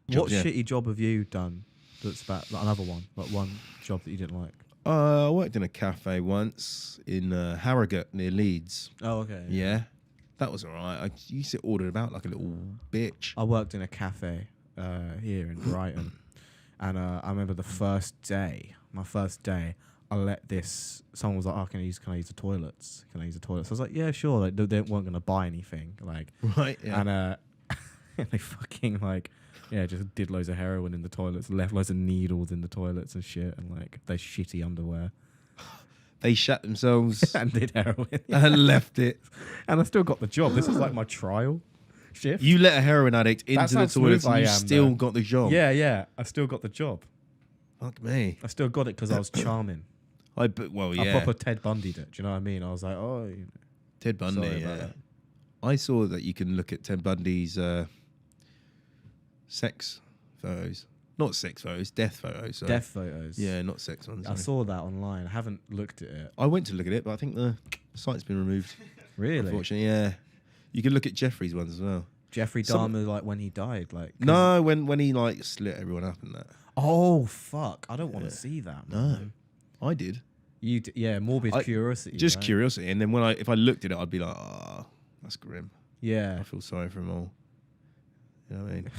A: What
B: yeah.
A: shitty job have you done that's about like another one? Like one job that you didn't like?
B: I worked in a cafe once in Harrogate near Leeds.
A: Oh, okay.
B: Yeah. That was all right. I used to order about like a little bitch.
A: I worked in a cafe here in Brighton, and I remember my first day, I let someone was like, "Oh, can I use the toilets? Can I use the toilets?" I was like, "Yeah, sure." Like they weren't gonna buy anything, like,
B: Right, yeah.
A: and and they fucking like, yeah, just did loads of heroin in the toilets, left loads of needles in the toilets and shit, and like their shitty underwear,
B: They shat themselves
A: and did heroin,
B: and left it.
A: and I still got the job. This is like my trial shift.
B: You let a heroin addict
A: That's
B: into
A: how
B: the toilets
A: smooth
B: and you
A: I am,
B: still
A: though.
B: got the job.
A: Yeah, I still got the job.
B: Fuck me.
A: I still got it because I was charming.
B: I
A: I
B: yeah.
A: proper Ted Bundy'd it. Do you know what I mean? I was like, oh,
B: Ted Bundy,
A: sorry about
B: yeah.
A: that.
B: I saw that you can look at Ted Bundy's sex photos. Not sex photos, death photos. Sorry.
A: Death photos.
B: Yeah, not sex ones.
A: I
B: sorry.
A: saw that online. I haven't looked at it.
B: I went to look at it, but I think the site's been removed.
A: Really?
B: Unfortunately, yeah. You can look at Jeffrey's ones as well.
A: Jeffrey
B: Some-
A: Dahmer, like when he died, like 'cause-
B: No, when he like slit everyone up and that.
A: Oh fuck! I don't want
B: Yeah.
A: to see that.
B: No,
A: Man.
B: I did.
A: Yeah, morbid
B: I-
A: curiosity.
B: Just
A: right?
B: curiosity, and then if I looked at it, I'd be like, "Ah, that's grim."
A: Yeah.
B: I feel sorry for them all. You know what I mean?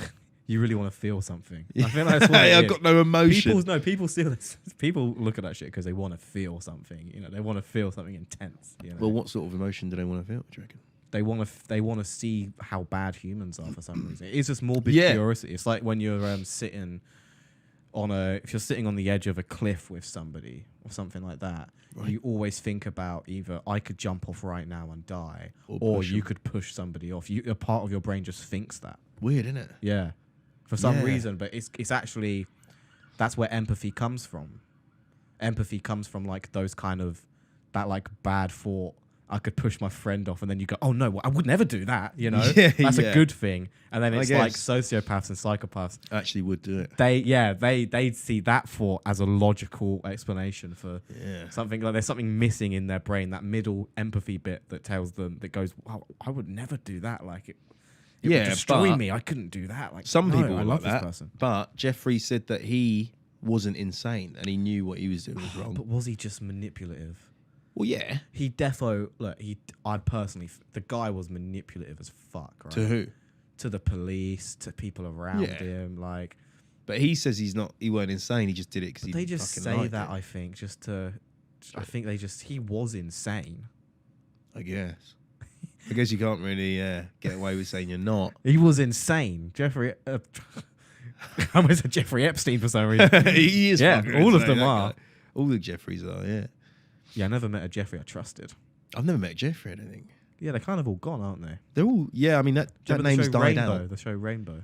A: you really want to feel something. I feel like that's what
B: Hey,
A: it
B: I've
A: is.
B: got no emotion.
A: People still people look at that shit because they want to feel something. You know, they want to feel something intense. You know,
B: Well, what sort of emotion do they want to feel? Do you reckon?
A: they want to see how bad humans are for some reason. It's just morbid
B: Yeah.
A: curiosity. It's like when you're sitting if you're sitting on the edge of a cliff with somebody or something like that.
B: Right.
A: You always think about either I could jump off right now and die,
B: Or
A: or
B: push
A: you
B: 'em.
A: could push somebody off. A part of your brain just thinks that.
B: Weird, isn't it?
A: Yeah, for some
B: Yeah.
A: reason, but it's actually that's where empathy comes from. Empathy comes from like those kind of that like bad thought. I could push my friend off, and then you go, "Oh no, well, I would never do that." You know,
B: Yeah,
A: that's
B: yeah.
A: a good thing. And then
B: I
A: it's like
B: guess.
A: sociopaths and psychopaths.
B: Actually, would do it.
A: They'd see that thought as a logical explanation for
B: Yeah.
A: something. Like there's something missing in their brain, that middle empathy bit that tells them that goes, "Wow, I would never do that." Like it
B: Yeah,
A: would destroy
B: but
A: me. I couldn't do that. Like
B: Some
A: no,
B: people
A: I
B: were
A: love
B: like
A: this
B: that.
A: person.
B: But Jeffrey said that he wasn't insane and he knew what he was doing was wrong.
A: But was he just manipulative?
B: Well, yeah.
A: He I personally, the guy was manipulative as fuck, right?
B: To who?
A: To the police, to people around
B: Yeah.
A: him, like.
B: But he says he weren't insane. He just did it because he
A: They just
B: fucking
A: say
B: liked
A: that,
B: it,
A: I think, just to. I think he was insane.
B: I guess. I guess you can't really get away with saying you're not.
A: He was insane, Jeffrey. I almost said Jeffrey Epstein for some reason.
B: He is.
A: Yeah,
B: fucking
A: all of
B: insane,
A: them
B: that
A: are.
B: guy. All the Jeffreys are. Yeah.
A: Yeah, I never met a Jeffrey I trusted.
B: I've never met Jeffrey. I don't think
A: Yeah, they're kind of all gone, aren't they?
B: they're all. Yeah, I mean that
A: Do you
B: that
A: remember
B: name's
A: the show
B: died
A: Rainbow,
B: out.
A: The show Rainbow.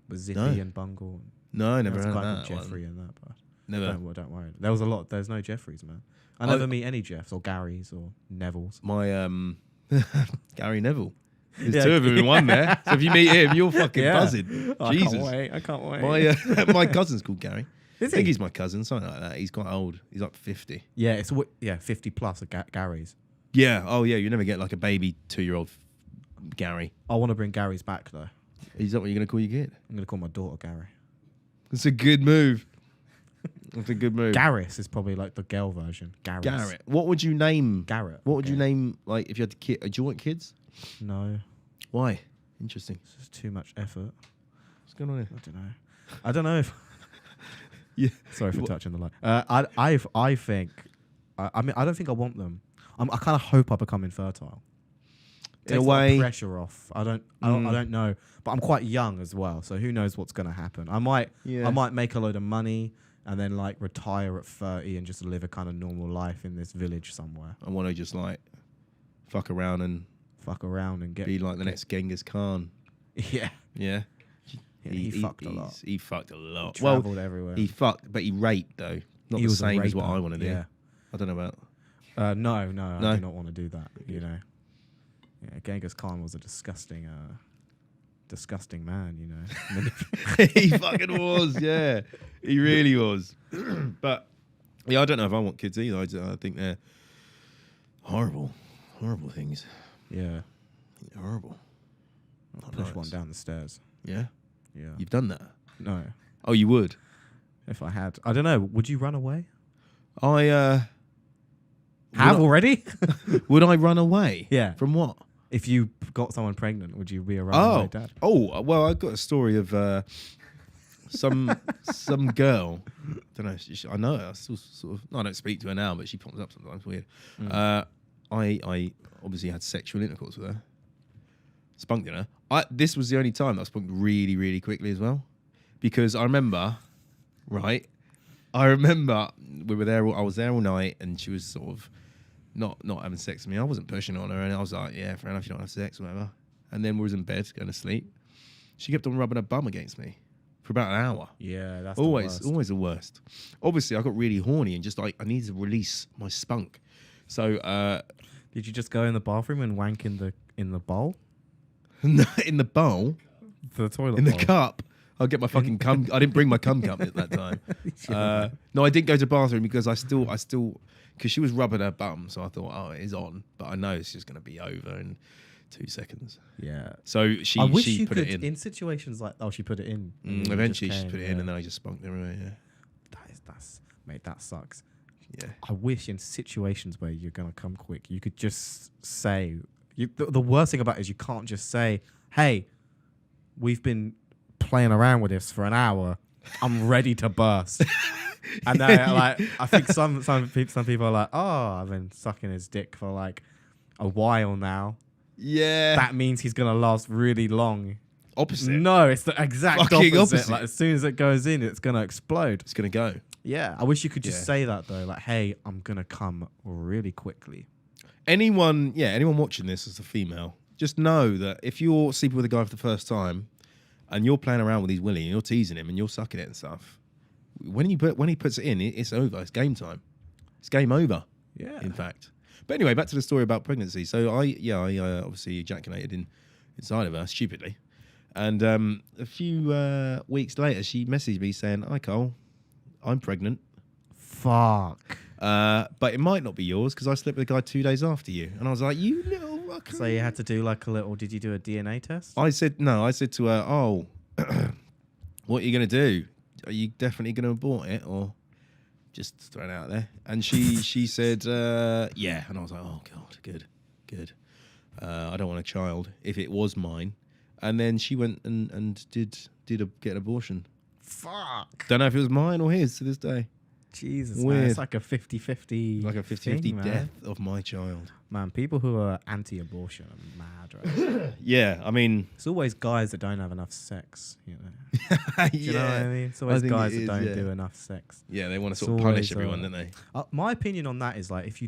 A: With Zippy
B: No.
A: and Bungle.
B: No, I never
A: There's a
B: heard
A: guy
B: of
A: called
B: that
A: Jeffrey
B: one.
A: in that, but
B: Never.
A: don't worry. There was a lot. There's no Jeffreys, man. I
B: Oh.
A: never meet any Jeffs or Garys or Nevilles.
B: My Gary Neville. There's
A: Yeah.
B: two of them in one there. So if you meet him, you're fucking
A: Yeah.
B: buzzing.
A: I
B: Jesus.
A: can't wait.
B: My cousin's called Gary.
A: Is
B: I think
A: he?
B: he's my cousin, something like that. He's quite old. He's like 50.
A: Yeah, it's 50 plus of Garys.
B: Yeah. Oh, yeah. You never get like a baby 2-year-old Gary.
A: I want to bring Garys back though.
B: Is that what you're going to call your kid?
A: I'm gonna call my daughter Gary.
B: That's a good move. That's a good move.
A: Garrus is probably like the girl version. Garrus.
B: Garrett. What would you name?
A: Garrett.
B: What would you
A: okay.
B: name, like, if you had a kid? Do you want kids?
A: No,
B: Why? Interesting.
A: it's just too much effort.
B: What's going on here?
A: I don't know if.
B: Yeah.
A: Sorry for
B: What-
A: touching the light. I think. I mean, I don't think I want them. I kind of hope I become infertile.
B: In a
A: Takes
B: way-
A: the pressure off. I don't know, but I'm quite young as well, so who knows what's going to happen? I might make a load of money and then like retire at 30 and just live a kind of normal life in this village somewhere.
B: I want to just, like, fuck around and
A: Fuck around and get
B: be like the next Genghis Khan.
A: Yeah,
B: Yeah.
A: he fucked a lot.
B: He fucked a lot.
A: Traveled everywhere.
B: He fucked, but he raped, though. Not
A: He
B: the
A: was a
B: same as what
A: raper,
B: I want to do.
A: Yeah.
B: I don't know about.
A: No, I
B: No?
A: do not want to do that. You know, yeah, Genghis Khan was a disgusting man. You know,
B: He fucking was, yeah. He really was. But, yeah, I don't know if I want kids either. I think they're horrible things.
A: yeah.
B: Horrible.
A: I'll
B: Not
A: push
B: nice.
A: one down the stairs.
B: Yeah?
A: Yeah.
B: You've done that?
A: No,
B: Oh, you would?
A: if I had, I don't know. Would you run away?
B: I,
A: Have already?
B: would I run away?
A: Yeah.
B: From what?
A: If you got someone pregnant, would you be a runaway dad?
B: Oh, well, I've got a story of some girl. Don't know. I know her. I still sort of. No, I don't speak to her now, but she pops up sometimes. Weird. I obviously had sexual intercourse with her. Spunked in her. This was the only time that I spunked really, really quickly as well, because I remember, right? I remember we were there. I was there all night, and she was sort of not having sex with me. I wasn't pushing on her, and I was like, "Yeah, fair enough. You don't have sex, whatever." And then we was in bed, going to sleep. She kept on rubbing her bum against me for about an hour.
A: Yeah, that's
B: Always
A: The
B: the worst. Obviously, I got really horny and just like I needed to release my spunk. So
A: Did you just go in the bathroom and wank in the bowl?
B: in the bowl,
A: The toilet
B: in the
A: bowl?
B: cup, I'll get my fucking cum. I didn't bring my cum cup at that time. No, I did go to the bathroom because I still, because she was rubbing her bum, so I thought, oh, it is on, but I know it's just going to be over in 2 seconds.
A: Yeah.
B: So
A: I wish
B: she
A: you
B: put
A: could
B: it in.
A: situations like she put it in. and then it
B: Eventually,
A: just
B: she
A: came,
B: put it in, and then I just spunked everywhere. Yeah,
A: that's mate, that sucks.
B: yeah.
A: I wish in situations where you're gonna come quick, you could just say. The worst thing about it is you can't just say, "Hey, we've been playing around with this for an hour, I'm ready to burst. And like, I think some people are like, oh, I've been sucking his dick for like a while now.
B: Yeah.
A: That means he's gonna last really long.
B: Opposite.
A: No, it's the exact
B: Fucking
A: opposite. Like, as soon as it goes in, it's gonna explode.
B: It's going to go.
A: Yeah, I wish you could just
B: Yeah.
A: say that though. Like, hey, I'm gonna come really quickly.
B: Anyone watching this as a female, just know that if you're sleeping with a guy for the first time and you're playing around with his willy and you're teasing him and you're sucking it and stuff, when he puts it in, it's over. It's game time. It's game over.
A: Yeah.
B: In fact. But anyway, back to the story about pregnancy. So I obviously ejaculated inside of her stupidly, and a few weeks later, she messaged me saying, "Hi Cole, I'm pregnant.
A: Fuck.
B: But it might not be yours because I slept with a guy 2 days after you." And I was like, "You little fucker."
A: So you had to do like a little. Did you do a DNA test?
B: I said no. I said to her, "Oh, what are you gonna do? Are you definitely gonna abort it or just throw it out there?" And she said, "Yeah." And I was like, "Oh God, good. I don't want a child if it was mine." And then she went and get an abortion.
A: Fuck.
B: Don't know if it was mine or his to this day.
A: Jesus, man.
B: Weird.
A: It's like a 50-50.
B: Like a 50-50
A: thing, man.
B: death of my child.
A: Man, people who are anti-abortion are mad, right?
B: Yeah, I mean,
A: It's always guys that don't have enough sex, you know. Do you know what I mean? It's always
B: think
A: guys
B: it
A: that
B: is,
A: don't
B: yeah.
A: do enough sex.
B: Yeah, they want to
A: It's
B: sort of punish
A: always,
B: everyone, don't they?
A: My opinion on that is like, if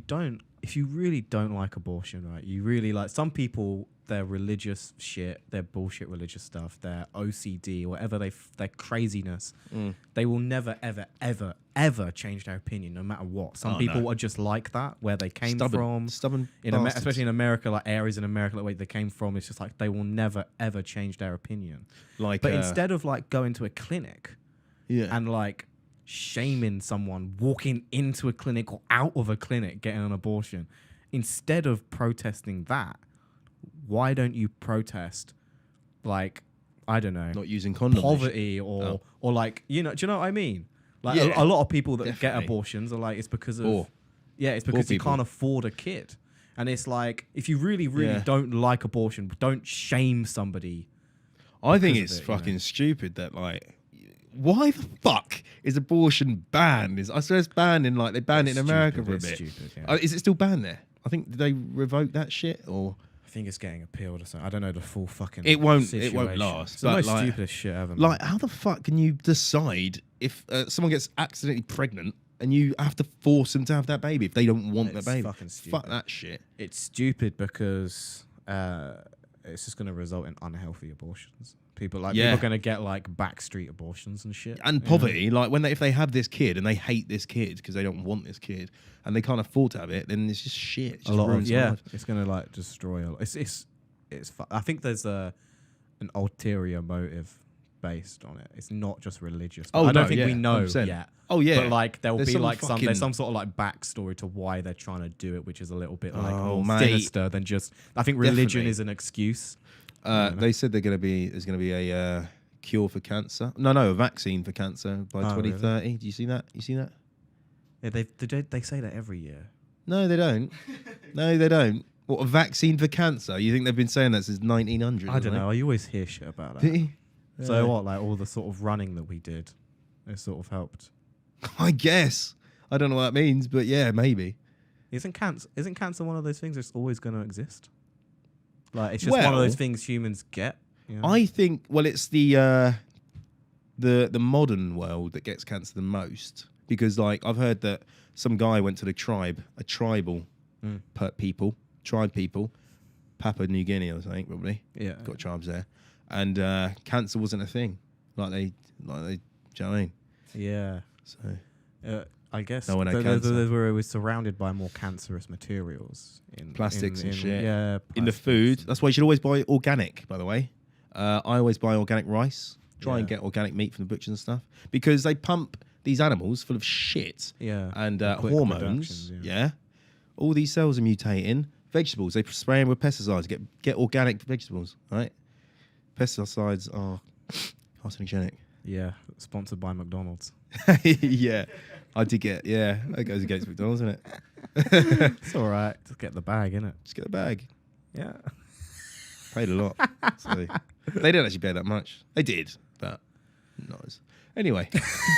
A: you really don't like abortion, right? You really like some people, their religious shit, their bullshit religious stuff, their OCD, whatever their craziness, they will never, ever, ever, ever change their opinion, no matter what. Some people are just like that, where they came from.
B: Stubborn
A: Especially in America, like areas in America, like where they came from, it's just like they will never, ever change their opinion.
B: like,
A: But instead of like going to a clinic
B: yeah,
A: and like shaming someone walking into a clinic or out of a clinic getting an abortion, instead of protesting that, why don't you protest like, I don't know,
B: not using condoms,
A: poverty or like, you know, do you know what I mean? Like
B: Yeah,
A: a lot of people that get
B: definitely.
A: abortions are like, it's because of
B: Poor.
A: it's because you
B: people.
A: can't afford a kid. And it's like, if you really, really
B: Yeah.
A: don't like abortion, don't shame somebody.
B: I think
A: because
B: it's
A: of it, you know.
B: fucking stupid that like, why the fuck is abortion banned? I swear it's banned in like they banned it in America for a
A: It's
B: bit.
A: stupid, yeah.
B: Is it still banned there? I think did they revoke that shit or
A: I think it's getting appealed or something. I don't know the full fucking
B: It won't
A: situation.
B: last,
A: It's the
B: but,
A: most
B: like-
A: stupidest shit ever. man.
B: like how the fuck can you decide if someone gets accidentally pregnant and you have to force them to have that baby if they don't want
A: It's
B: the baby?
A: fucking
B: Fuck
A: stupid.
B: that shit.
A: It's stupid because it's just going to result in unhealthy abortions. People
B: Yeah.
A: people are going to get like backstreet abortions and shit.
B: And
A: you know?
B: poverty, like if they have this kid and they hate this kid because they don't want this kid and they can't afford to have it, then it's just shit. It
A: A
B: just
A: lot of
B: ruins their life.
A: it's going to like destroy. I think there's an ulterior motive based on it. It's not just religious.
B: Oh,
A: I don't
B: no,
A: think
B: yeah,
A: we know
B: 100%.
A: yet.
B: Oh yeah,
A: But like there will
B: There's
A: be
B: some
A: like
B: fucking-
A: there's some sort of like backstory to why they're trying to do it, which is a little bit like
B: Oh,
A: more
B: mate.
A: sinister than just. I think religion
B: Definitely.
A: is an excuse.
B: They said there's going to be a cure for cancer. No, a vaccine for cancer by
A: Oh, really?
B: 2030. Do you see that? You see that?
A: Yeah, they say that every year.
B: No, they don't. No, they don't. What, a vaccine for cancer? You think they've been saying that since 1900?
A: I don't know. I always hear shit about
B: Did
A: that.
B: he?
A: So
B: Yeah.
A: what? Like all the sort of running that we did, it sort of helped.
B: I guess. I don't know what that means, but yeah, maybe.
A: Isn't cancer one of those things that's always going to exist? Like it's just one of
B: Well-
A: those things humans get. You know?
B: I think. Well, it's the modern world that gets cancer the most because, like, I've heard that some guy went to the tribe, a tribal tribe people, Papua New Guinea or something, probably.
A: yeah.
B: Got tribes there, and cancer wasn't a thing. Like they, do you know what I mean?
A: Yeah.
B: So
A: I guess
B: No one had
A: those
B: cancer.
A: were always surrounded by more cancerous materials in
B: Plastics and shit.
A: Yeah,
B: in the
A: plastics
B: food,
A: and-
B: that's why you should always buy organic. By the way, I always buy organic rice. Try and
A: Yeah.
B: get organic meat from the butchers and stuff because they pump these animals full of shit
A: Yeah,
B: and
A: quick
B: hormones.
A: productions,
B: Yeah, all these cells are mutating. Vegetables, they spray them with pesticides. Get organic vegetables, right? Pesticides are carcinogenic.
A: yeah. Sponsored by McDonald's.
B: Yeah, I did get. Yeah, that goes against McDonald's, isn't it?
A: It's all right. Just get the bag, innit?
B: Just get the bag.
A: Yeah.
B: Paid a lot. So they didn't actually pay that much. They did, but Nice. Anyway,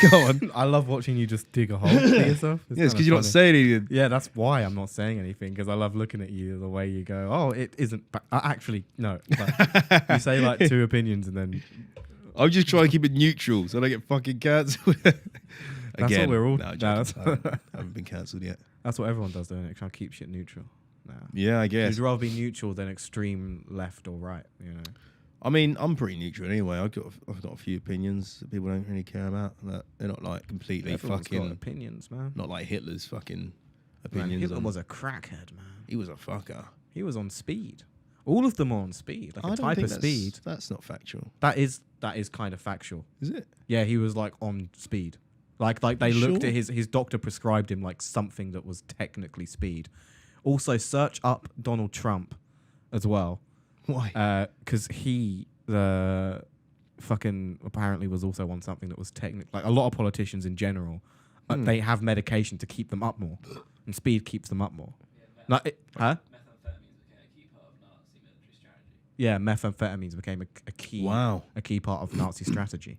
B: go on.
A: I love watching you just dig a hole for yourself.
B: Yeah, it's because you're not saying anything.
A: Yeah, that's why I'm not saying anything, because I love looking at you the way you go, oh, it isn't. Actually, no. Like, you say like two opinions and then.
B: I'm just trying to keep it neutral so I don't get fucking cancelled.
A: That's what we're all.
B: No,
A: No,
B: I haven't been cancelled yet.
A: that's what everyone does, don't it? Try and keep shit neutral. No.
B: Yeah, I guess.
A: You'd rather be neutral than extreme left or right, you know.
B: I mean, I'm pretty neutral anyway. I've got a few opinions that people don't really care about. That they're not like completely
A: Everyone's got
B: fucking.
A: opinions, man.
B: Not like Hitler's fucking
A: Man,
B: opinions.
A: Hitler
B: on-
A: was a crackhead, man.
B: he was a fucker.
A: He was on speed. All of them are on speed, like
B: I
A: a
B: don't
A: type
B: think
A: of speed.
B: That's not factual,
A: That is kind of factual.
B: is it?
A: Yeah, he was like on speed. Like they
B: You
A: looked
B: sure?
A: at his doctor prescribed him like something that was technically speed. Also, search up Donald Trump as well,
B: Why?
A: because he fucking apparently was also on something that was technically like a lot of politicians in general. They have medication to keep them up more, and speed keeps them up more. Like, huh?
D: Methamphetamines became a key part of
A: Yeah, methamphetamines became
D: Nazi military strategy.
A: a key part of Nazi strategy.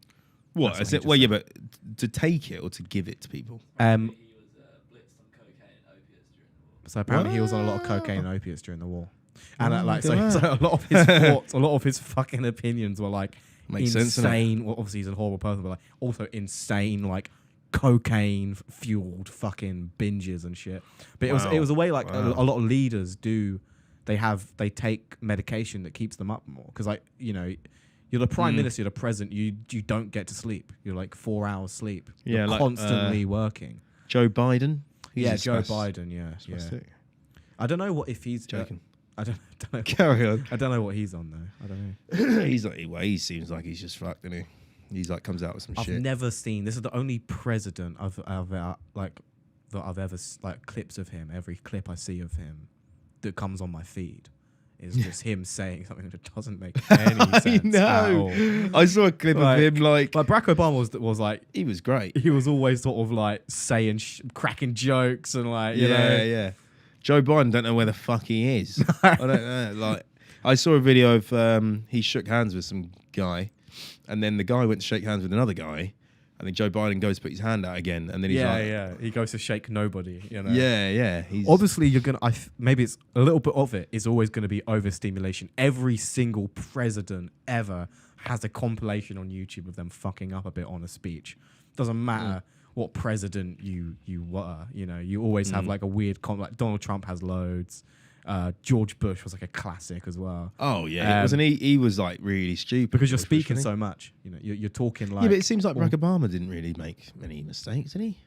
B: What?
A: That's what
B: Is
A: he
B: it?
A: just
B: Well, yeah,
A: said.
B: but to take it or to give it to people.
D: He was blitzed on cocaine and opiates during the war.
A: So apparently he was on a lot of cocaine and opiates during the war. And
B: Oh,
A: like
B: look at
A: so
B: that.
A: a lot of his thoughts, a lot of his fucking opinions were like
B: Makes sense, innit?
A: insane. Well, obviously he's a horrible person, but like also insane, like cocaine fueled fucking binges and shit. But
B: Wow.
A: it was a way like
B: Wow.
A: a lot of leaders do. They take medication that keeps them up more because like you're the prime minister, you're the president. You don't get to sleep. You're like 4 hours sleep.
B: Yeah,
A: you're
B: like,
A: constantly working.
B: Joe Biden. He's
A: Yeah,
B: a
A: Joe
B: spaz-
A: Biden. Yeah, yeah.
B: spastic.
A: I don't know what if he's
B: Joking.
A: I don't know.
B: Carry on.
A: I don't know what he's on though. I don't know.
B: He's like, well, he seems like he's just fucked, doesn't he? He's like comes out with some
A: I've
B: shit.
A: never seen. This is the only president I've like that I've ever like clips of him. Every clip I see of him that comes on my feed is just him saying something that doesn't make any sense at all.
B: I saw a clip
A: Like-
B: of him like
A: Like Barack Obama was like
B: he was great.
A: he was always sort of like saying cracking jokes and like you know.
B: Yeah. Joe Biden don't know where the fuck he is. I don't know. Like I saw a video of he shook hands with some guy, and then the guy went to shake hands with another guy, and then Joe Biden goes to put his hand out again, and then he's like,
A: Yeah. He goes to shake nobody. You know.
B: yeah. He's
A: Obviously, you're gonna. Maybe it's a little bit of it is always going to be overstimulation. Every single president ever has a compilation on YouTube of them fucking up a bit on a speech. Doesn't matter what president you were. You know, you always have like a weird like Donald Trump has loads. George Bush was like a classic as well.
B: Oh yeah, wasn't he? He was like really stupid
A: Because you're
B: George Bush,
A: speaking
B: wasn't
A: so much. You know, you're talking
B: he?
A: like.
B: Yeah, but it seems like Barack Obama didn't really make many mistakes, did he?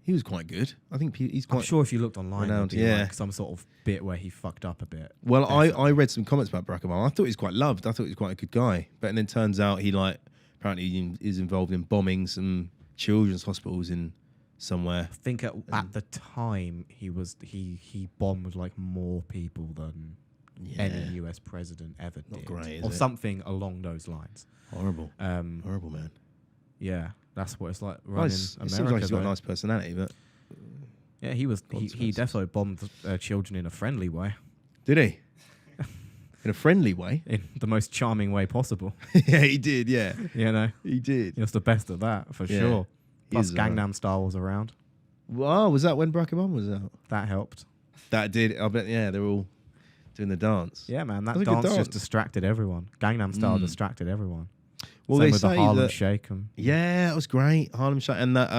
B: He was quite good. I think he's
A: I'm
B: quite.
A: sure if you looked online, there'd
B: renowned,
A: be
B: yeah.
A: like some sort of bit where he fucked up a bit.
B: Well,
A: Definitely.
B: I read some comments about Barack Obama. I thought he was quite loved. I thought he was quite a good guy. But then turns out he like apparently is involved in bombing some children's hospitals in somewhere.
A: I think at the time he bombed like more people than any US president ever
B: Not
A: did,
B: great, is
A: or
B: it?
A: something along those lines.
B: Horrible,
A: Um,
B: horrible man.
A: yeah, that's what it's like running
B: Nice. It
A: America.
B: seems like he's got a
A: though.
B: nice personality, but
A: Yeah, he
B: Consequences.
A: definitely bombed children in a friendly way,
B: did he? In a friendly way.
A: in the most charming way possible.
B: Yeah, he did. Yeah,
A: You know,
B: he did.
A: he was the best at that for
B: Yeah.
A: sure. Plus,
B: He's,
A: Gangnam Style was around.
B: Wow, was that when Barack Obama was out?
A: That helped.
B: That did. I bet. Yeah, they're all doing the dance.
A: Yeah, man, that
B: That's a good
A: dance just
B: dance.
A: distracted everyone. Gangnam Style distracted everyone.
B: Well,
A: Same
B: they
A: with the
B: say
A: Harlem
B: that.
A: Shake. And
B: Yeah, it was great. Harlem Shake and that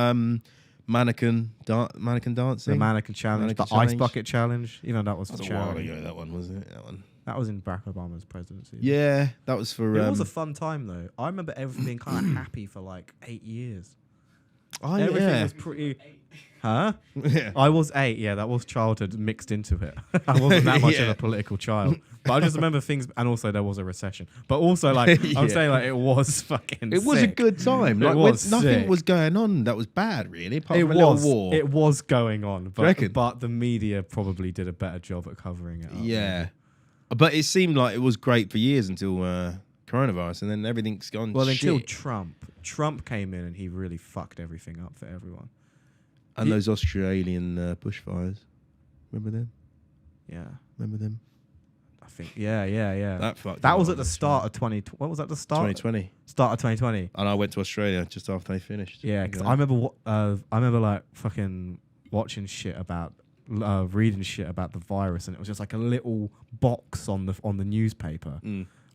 B: mannequin dancing.
A: the Mannequin Challenge,
B: Mannequin
A: the Ice
B: Challenge.
A: Bucket Challenge. Even though that was
B: That
A: for
B: was a while
A: charity.
B: ago. That one wasn't it? That one.
A: That was in Barack Obama's presidency.
B: Yeah, that was for.
A: It was a fun time though. I remember everything being kind of happy for like 8 years.
B: oh
A: Everything
B: yeah.
A: was pretty. Huh?
B: Yeah.
A: I was 8. Yeah, that was childhood mixed into it. I wasn't that much of
B: Yeah.
A: a political child, but I just remember things. And also, there was a recession. But also, like
B: Yeah.
A: I'm saying, like it was fucking.
B: It was a
A: sick.
B: good time.
A: It
B: Like
A: was
B: nothing
A: sick.
B: was going on that was bad, really. Apart
A: It
B: from a little
A: was.
B: war.
A: It was going on,
B: reckon?
A: but the media probably did a better job at covering it up.
B: Yeah, but it seemed like it was great for years until coronavirus, and then everything's gone.
A: Well, until
B: shit.
A: Trump came in and he really fucked everything up for everyone.
B: and those Australian bushfires. Remember them?
A: Yeah,
B: Remember them?
A: I think. Yeah.
B: That fucked.
A: That
B: him
A: was
B: up
A: at the
B: as
A: start of 20. What was that? The start.
B: 2020,
A: Start of 2020.
B: and I went to Australia just after they finished.
A: Yeah, because
B: You
A: I
B: know?
A: remember I remember like fucking watching shit about reading shit about the virus, and it was just like a little box on the newspaper,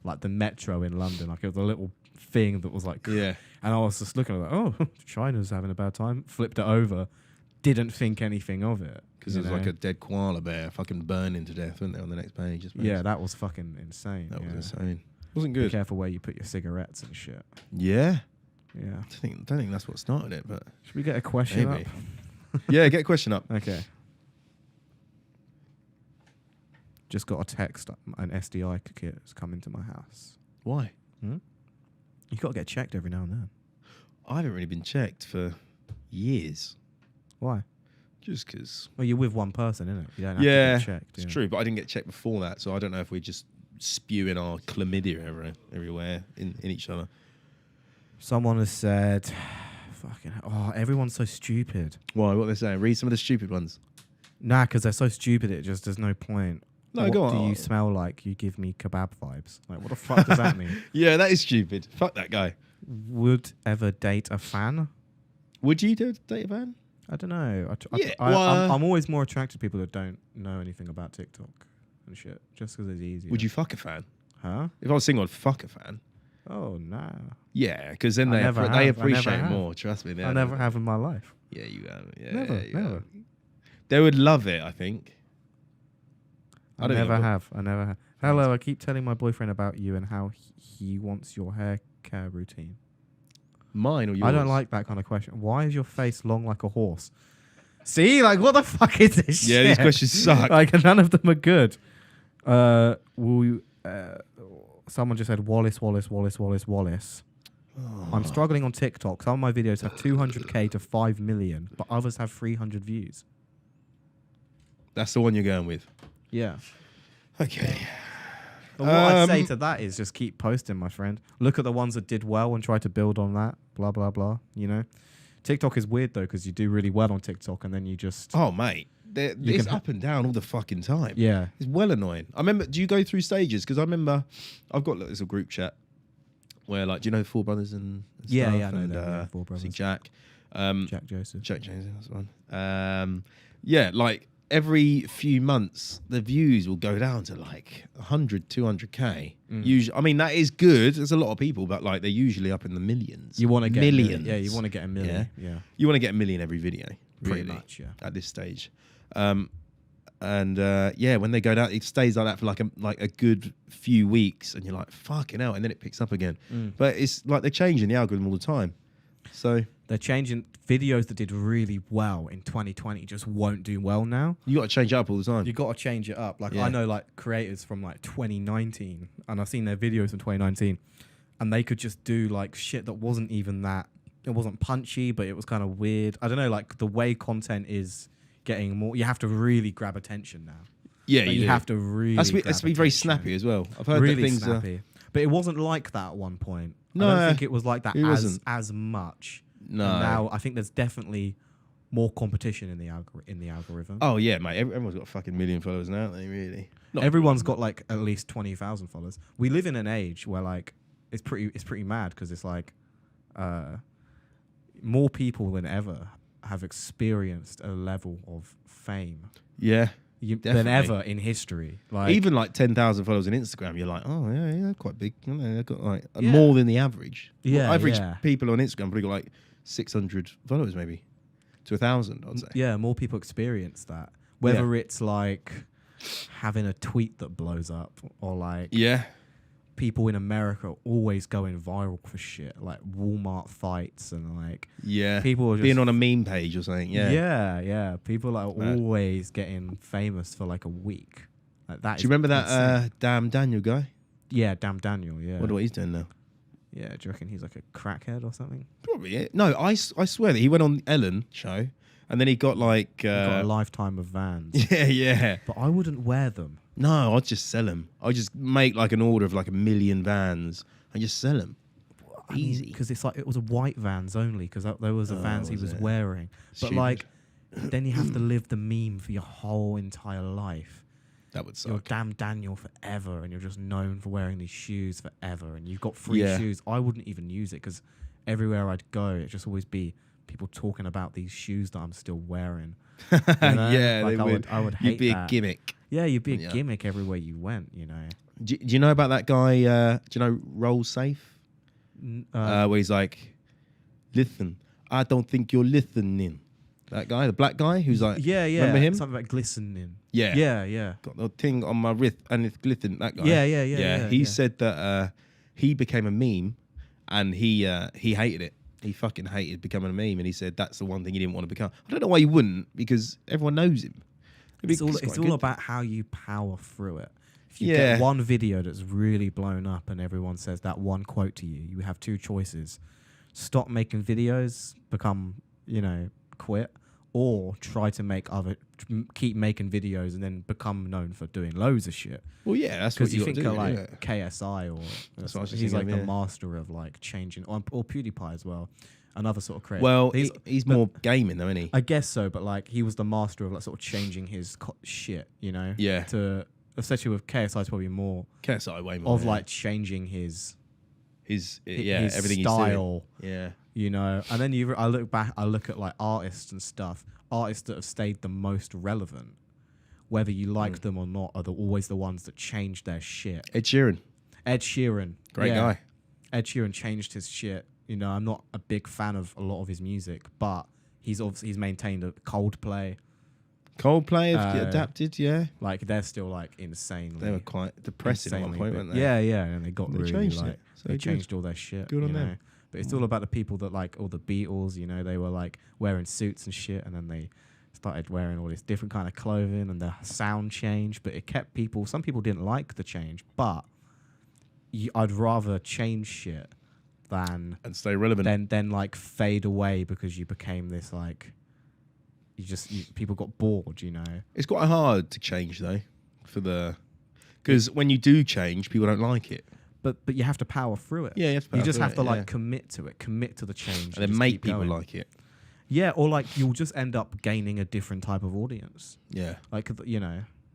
A: like the Metro in London. Like it was a little thing that was like,
B: Yeah.
A: and I was just looking at it, like, oh, China's having a bad time. Flipped it over, didn't think anything of it
B: Because
A: you
B: it was
A: know?
B: like a dead koala bear fucking burning to death, wasn't it, on the next page? I suppose.
A: Yeah, that was fucking insane.
B: that
A: yeah.
B: was insane. Wasn't
A: Be
B: good.
A: careful where you put your cigarettes and shit.
B: Yeah.
A: Yeah.
B: Don't think that's what started it, but
A: Should we get a question
B: maybe. Yeah, get a question up.
A: up? Okay. Just got a text. An SDI kit has come into my house.
B: Why?
A: You got to get checked every now and then.
B: I haven't really been checked for years.
A: Why?
B: Just because.
A: Well, you're with one person, innit? You don't have
B: Yeah,
A: to get checked.
B: it's
A: yeah.
B: true, but I didn't get checked before that, so I don't know if we're just spewing our chlamydia everywhere in each other.
A: Someone has said, fucking, oh, everyone's so stupid.
B: Why? What they're saying? Read some of the stupid ones.
A: Nah, because they're so stupid, it just, there's no point.
B: No,
A: What
B: go on.
A: do you smell like? You give me kebab vibes. Like, what the fuck does that mean?
B: Yeah, that is stupid. Fuck that guy.
A: Would ever date a fan?
B: Would you date a van?
A: I don't know.
B: Yeah, well,
A: I'm always more attracted to people that don't know anything about TikTok and shit, just because it's easy.
B: Would you fuck a fan?
A: Huh?
B: If I was single, I'd fuck a fan.
A: Oh, nah.
B: Yeah, because then
A: I
B: they
A: never have.
B: they
A: I
B: appreciate
A: never
B: it
A: have.
B: more. Trust me.
A: I never have in my life.
B: Yeah, you have. Yeah,
A: Never,
B: you
A: never.
B: have. They would love it, I think.
A: I
B: don't think
A: never
B: I would.
A: have. I never have. Hello, I keep telling my boyfriend about you and how he wants your hair care routine.
B: Mine or yours?
A: I don't like that kind of question. Why is your face long like a horse? See, like, what the fuck is this
B: Yeah,
A: shit?
B: these questions suck.
A: Like, none of them are good. Will you, someone just said Wallace. I'm struggling on TikTok. Some of my videos have 200k to 5 million, but others have 300 views.
B: That's the one you're going with.
A: Yeah.
B: Okay.
A: But what I'd say to that is just keep posting, my friend. Look at the ones that did well and try to build on that. Blah, blah, blah. You know? TikTok is weird, though, because you do really well on TikTok and then you just...
B: Oh, mate. It's
A: can-
B: up and down all the fucking time.
A: Yeah.
B: It's well annoying. I remember, do you go through stages? Because I remember, I've got like, this little group chat where, like, do you know Four Brothers and
A: Yeah,
B: stuff?
A: yeah, I know
B: and,
A: them, yeah, Four
B: obviously
A: Brothers.
B: Jack.
A: Jack Joseph.
B: Jack James, that's one. Yeah, like, every few months, the views will go down to, like, 100, 200k. Usually, I mean, that is good. There's a lot of people, but, like, they're usually up in the millions.
A: You want to get
B: millions.
A: Yeah, you want to get a million. Yeah.
B: You want to get a million every video,
A: Pretty
B: really,
A: much, yeah.
B: at this stage. Yeah, when they go down, it stays like that for like a good few weeks, and you're like, fucking hell, and then it picks up again. But it's like they're changing the algorithm all the time. So
A: They're changing videos that did really well in 2020 just won't do well now.
B: you got to change it up all the time.
A: You got to change it up. Like
B: Yeah.
A: I know like creators from like 2019 and I've seen their videos from 2019 and they could just do like shit that wasn't even that, it wasn't punchy, but it was kind of weird. I don't know, like the way content is getting more, you have to really grab attention now.
B: Yeah,
A: Like,
B: you
A: you
B: do.
A: have to really
B: Has to be
A: grab
B: very
A: attention.
B: snappy as well. I've heard
A: Really
B: that things
A: snappy. But it wasn't like that at one point. I
B: No,
A: don't think it was like that
B: it wasn't.
A: as much.
B: No.
A: And now I think there's definitely more competition in the algorithm.
B: Oh yeah, mate. Everyone's got a fucking million followers now, don't they? Really. Not
A: Everyone's got like at least 20,000 followers. We live in an age where like it's pretty mad because it's like more people than ever have experienced a level of fame
B: Yeah.
A: than
B: Definitely.
A: ever in history. Like
B: Even like 10,000 followers on Instagram, you're like, oh yeah, quite big. You know, they've got like
A: Yeah.
B: more than the average.
A: Yeah,
B: average
A: yeah.
B: people on Instagram probably got like 600 followers, maybe to 1,000. I'd say.
A: yeah, more people experience that. Whether it's like having a tweet that blows up or like
B: Yeah.
A: people in America always going viral for shit, like Walmart fights and like
B: Yeah.
A: people are just
B: Being on a meme page or something. Yeah.
A: yeah. People are
B: Mad.
A: always getting famous for like a week. Like that.
B: Do you remember that Damn Daniel guy?
A: Yeah, Damn Daniel. Yeah.
B: Wonder what he's doing now.
A: Yeah. Do you reckon he's like a crackhead or something?
B: Probably. Yeah. No, I swear that he went on Ellen show and then he got like.
A: He's got a lifetime of Vans,
B: yeah.
A: but I wouldn't wear them.
B: No, I'd just sell them. I'd just make like an order of like 1 million Vans and just sell them. Easy.
A: Because it's like it was a white Vans only because there was a Vans he
B: was
A: was
B: it?
A: wearing.
B: Stupid.
A: But like, then you have to live the meme for your whole entire life.
B: That would
A: you're
B: suck.
A: damn Daniel forever, and you're just known for wearing these shoes forever, and you've got free
B: Yeah.
A: shoes. I wouldn't even use it because everywhere I'd go, it'd just always be people talking about these shoes that I'm still wearing. You know?
B: Yeah,
A: Like,
B: they would.
A: I would hate
B: You'd be
A: that.
B: a gimmick.
A: Yeah, you'd be a
B: Yeah.
A: gimmick everywhere you went. You know.
B: Do you know about that guy? Do you know Roll Safe? Where he's like, listen, I don't think you're listening. That guy, the black guy, who's like,
A: yeah.
B: remember him?
A: Something about glistening.
B: Yeah.
A: Yeah.
B: Got the thing on my wrist and it's glistening. That guy.
A: Yeah.
B: He said that he became a meme, and he hated it. He fucking hated becoming a meme, and he said that's the one thing he didn't want to become. I don't know why he wouldn't, because everyone knows him.
A: It's all
B: quite good.
A: about how you power through it. If you
B: Yeah.
A: get one video that's really blown up and everyone says that one quote to you, you have two choices: stop making videos, become, quit, or try to keep making videos and then become known for doing loads of shit.
B: Well, yeah, that's what
A: Because you
B: got
A: think
B: to
A: of
B: do.
A: like
B: yeah.
A: KSI or
B: That's what I was just
A: he's like
B: thinking of,
A: the
B: yeah.
A: master of like changing, or PewDiePie as well, another sort of creator.
B: Well,
A: These-
B: he's
A: but-
B: more gaming though, isn't he?
A: I guess so, but like he was the master of like sort of changing his shit,
B: Yeah.
A: To especially with KSI's probably more
B: KSI way more.
A: of
B: yeah.
A: like changing his
B: his
A: his
B: everything
A: style,
B: he's doing.
A: And then I look at like artists and stuff, artists that have stayed the most relevant, whether you like them or not, are always the ones that change their shit.
B: Yeah. Ed Sheeran,
A: Ed Sheeran,
B: great
A: yeah.
B: guy.
A: Ed Sheeran changed his shit. I'm not a big fan of a lot of his music, but he's maintained a Coldplay.
B: Coldplay have
A: Uh,
B: adapted, yeah.
A: Like they're still like insanely.
B: They were quite depressing at one
A: insanely
B: point,
A: big.
B: weren't they?
A: Yeah, and they got
B: They
A: really
B: changed
A: like
B: it. So
A: they
B: good.
A: changed all their shit.
B: Good on
A: you know?
B: them.
A: But it's all about the people that like all the Beatles. They were like wearing suits and shit, and then they started wearing all this different kind of clothing, and the sound changed. But it kept people. Some people didn't like the change, but I'd rather change shit than
B: And stay relevant.
A: then like fade away because you became this like people got bored.
B: It's quite hard to change though, because when you do change, people don't like it.
A: But you have to power through it.
B: Yeah, you have to
A: You
B: power
A: just
B: through
A: have
B: it,
A: to
B: yeah.
A: like commit to the change,
B: And then
A: just
B: make
A: keep
B: people
A: going.
B: like it.
A: Yeah, or like you'll just end up gaining a different type of audience.
B: Yeah.
A: Like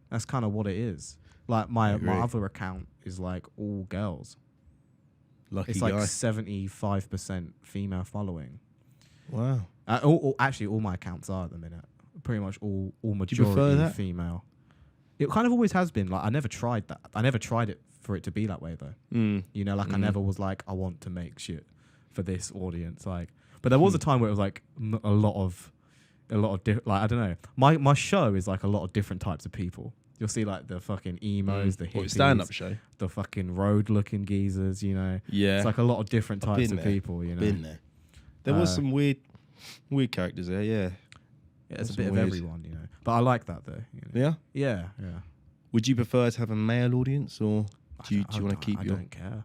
A: that's kind of what it is. Like my
B: agree.
A: other account is like all girls.
B: Lucky
A: It's
B: guy.
A: like 75% female following.
B: Wow.
A: Actually, all my accounts are at the minute. Pretty much all
B: prefer
A: majority
B: that?
A: female. It kind of always has been. Like I never tried that. I never tried it for it to be that way though.
B: Mm.
A: I never was like, I want to make shit for this audience. Like, but there was a time where it was like a lot of different. Like I don't know. My show is like a lot of different types of people. You'll see like the fucking emos, the
B: What,
A: hippies,
B: stand-up show?
A: the fucking road-looking geezers.
B: Yeah.
A: It's like a lot of different
B: I've
A: types
B: been
A: of
B: there.
A: people.
B: Been there. There was some weird characters there, yeah.
A: Yeah, it's a
B: That's
A: bit of
B: weird.
A: everyone, But I like that though.
B: Yeah?
A: Yeah.
B: Would you prefer to have a male audience, or do you want to keep
A: I
B: your...
A: don't care.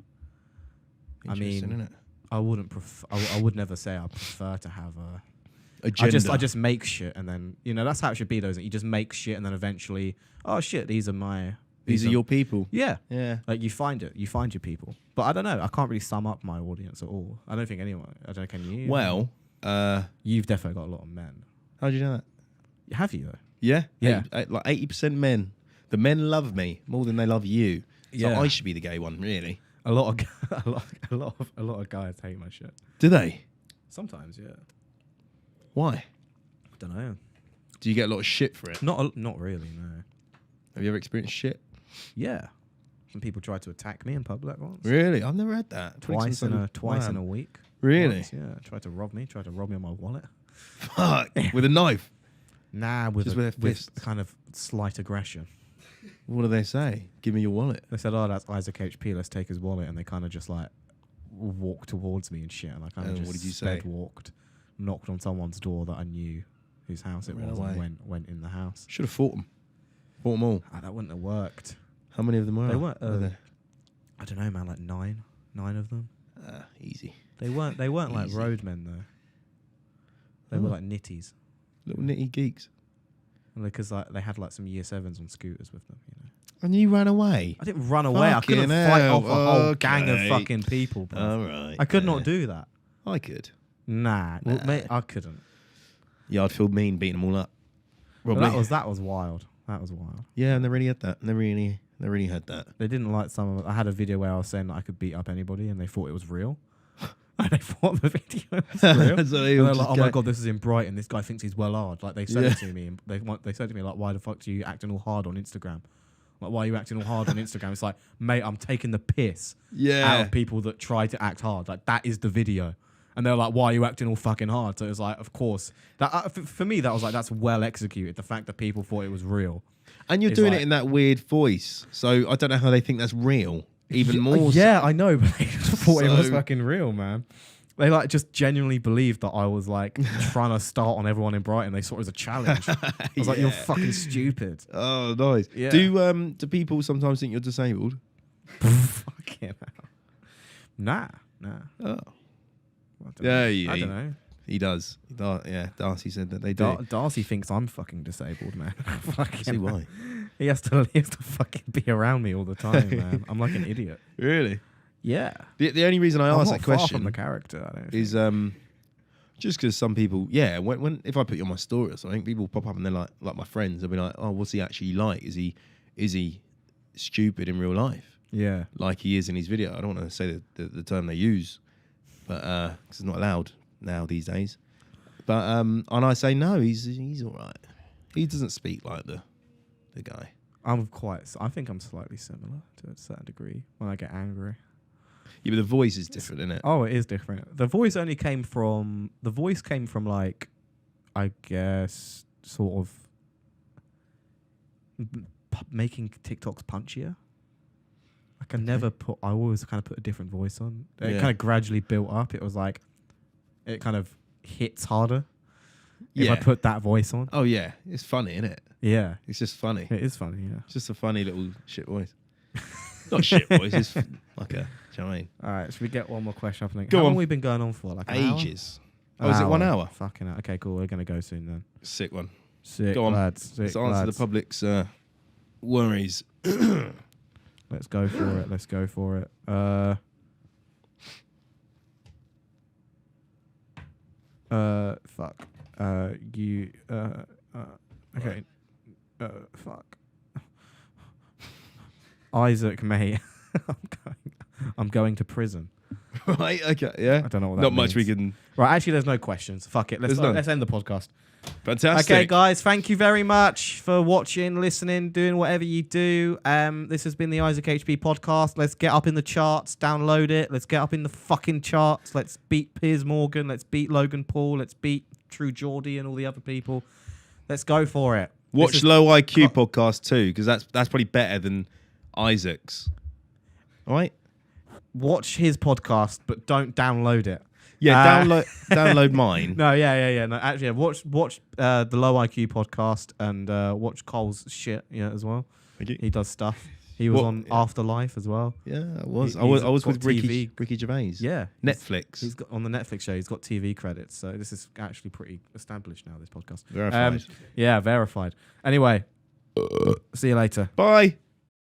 A: I
B: Interesting,
A: mean,
B: innit?
A: I wouldn't prefer. I would never say I prefer to have a.
B: Agenda.
A: I just make shit and then that's how it should be though. Isn't it? You just make shit and then eventually, oh shit, these are
B: your people.
A: yeah.
B: Yeah.
A: Like you find your people. But I don't know. I can't really sum up my audience at all. I don't think anyone. I don't know. Can you?
B: Well,
A: You've definitely got a lot of men.
B: how do you know that?
A: Have you though?
B: Yeah?
A: Yeah.
B: Like 80% men. The men love me more than they love you. So
A: Yeah.
B: I should be the gay one, really.
A: A lot of a lot of guys hate my shit.
B: Do they?
A: Sometimes, yeah.
B: Why?
A: I don't know.
B: Do you get a lot of shit for it?
A: Not really. No.
B: Have you ever experienced shit?
A: Yeah. Some people tried to attack me in public once.
B: Really? I've never had that.
A: Twice in a week.
B: Really?
A: Once, yeah. Tried to rob me on my wallet.
B: Fuck. With a knife.
A: Nah, with
B: Just with their fists.
A: kind of slight aggression.
B: What do they say? Give me your wallet.
A: They said, "Oh, that's Isaac HP. Let's take his wallet." And they kind of just like walked towards me and shit. And I kind of
B: And
A: just
B: what did you say?
A: walked, knocked on someone's door that I knew whose house it
B: Ran
A: was,
B: away.
A: and went in the house.
B: Should have fought them. Fought them all.
A: That wouldn't have worked.
B: How many of them were?
A: They weren't.
B: Were there?
A: I don't know, man. Like nine of them.
B: Easy.
A: They weren't like
B: Easy.
A: roadmen though. They were like nitties.
B: Little nitty geeks.
A: Because like they had like some year 7s on scooters with them,
B: And you ran away.
A: I didn't run away. I couldn't
B: Fucking
A: fight
B: hell.
A: off a whole gang of
B: Okay.
A: fucking people, bro.
B: All right.
A: I could not do that.
B: I could.
A: Nah, well,
B: Nah.
A: mate, I couldn't.
B: Yeah, I'd feel mean beating them all up.
A: But
B: Probably.
A: that was wild. That was wild.
B: Yeah, I never really had that. Never really had that.
A: They didn't like some of it. I had a video where I was saying that I could beat up anybody, and they thought it was real. And they thought the video was real.
B: So
A: And
B: they
A: they're
B: all
A: like,
B: just
A: "Oh
B: go-
A: my god, this is in Brighton. This guy thinks he's well hard." Like they said
B: Yeah.
A: it to me, and they said to me like, "Why the fuck do you acting all hard on Instagram? Like, why are you acting all hard on Instagram?" It's like, mate, I'm taking the piss out
B: Yeah.
A: of people that try to act hard. Like that is the video. And they're like, "Why are you acting all fucking hard?" So it was like, of course. That for me, that was like, that's well executed. The fact that people thought it was real.
B: And you're
A: It's
B: doing
A: like-
B: it in that weird voice. So I don't know how they think that's real. Even more.
A: Yeah, I know, but they just thought it was
B: So-
A: fucking real, man. They like just genuinely believed that I was like trying to start on everyone in Brighton. They saw it as a challenge. I was like, "You're fucking stupid."
B: Oh, nice.
A: Yeah.
B: Do people sometimes think you're disabled?
A: Fucking hell. Nah.
B: Oh.
A: I don't
B: Yeah,
A: know.
B: yeah,
A: I don't know.
B: He does. Yeah, Darcy said that they do.
A: Darcy thinks I'm fucking disabled, man. Fucking
B: See why?
A: He has to fucking be around me all the time, man. I'm like an idiot.
B: Really?
A: Yeah.
B: The only reason I
A: I'm
B: asked
A: not
B: that
A: far
B: question
A: from the character. I don't
B: is just because some people, when if I put you on my story or something, people pop up and they're like my friends, they'll be like, "Oh, what's he actually like? Is he stupid in real life,
A: yeah.
B: like he is in his video?" I don't want to say the term they use, but 'cause it's not allowed now these days. But and I say no, he's all right. He doesn't speak like the guy.
A: I think I'm slightly similar to a certain degree when I get angry.
B: Yeah, but the voice is different, isn't it?
A: Oh, it is different. The voice came from like, I guess, sort of making TikToks punchier. Like I always kind of put a different voice on. It
B: Yeah.
A: kind of gradually built up. It was like, it kind of hits harder if
B: Yeah.
A: I put that voice on.
B: Oh yeah, it's funny, isn't it?
A: Yeah,
B: It's just funny.
A: it is funny. Yeah.
B: It's just a funny little shit voice. Not shit voice, it's like a, do you know what I mean?
A: All right, should we get one more question up?
B: Go
A: How long
B: on.
A: have we been going on for? Like an hour?
B: Ages. Oh, is it 1 hour?
A: Fucking hell. Okay, cool. We're gonna go soon then.
B: Sick one.
A: Sick
B: Go on.
A: lads. Sick
B: Let's answer
A: lads.
B: the public's worries.
A: Let's go for it. Let's go for it. Fuck. Okay. Fuck. Isaac, mate. I'm going to prison.
B: Right, okay, yeah.
A: I don't know what that
B: Not much we
A: means.
B: can.
A: Right, actually, there's no questions. Fuck it.
B: There's none.
A: Let's end the podcast.
B: Fantastic.
A: Okay, guys, thank you very much for watching, listening, doing whatever you do. This has been the Isaac HB podcast. Let's get up in the charts, download it. Let's get up in the fucking charts. Let's beat Piers Morgan. Let's beat Logan Paul. Let's beat True Geordie and all the other people. Let's go for it.
B: Watch
A: This is-
B: Low IQ podcast too, because that's probably better than Isaac's. All right.
A: Watch his podcast, but don't download it.
B: Yeah, download mine.
A: No, yeah. No, actually, yeah, watch the Low IQ podcast and watch Cole's shit, as well.
B: Thank you.
A: He does stuff. He was
B: What-
A: on Afterlife as well.
B: Yeah, I was.
A: He-
B: I was
A: he's
B: with
A: got
B: Ricky
A: TV.
B: Gervais.
A: Yeah,
B: Netflix.
A: He's got on the Netflix show. He's got TV credits, so this is actually pretty established now. This podcast,
B: Verified.
A: yeah, verified. Anyway, see you later.
B: Bye.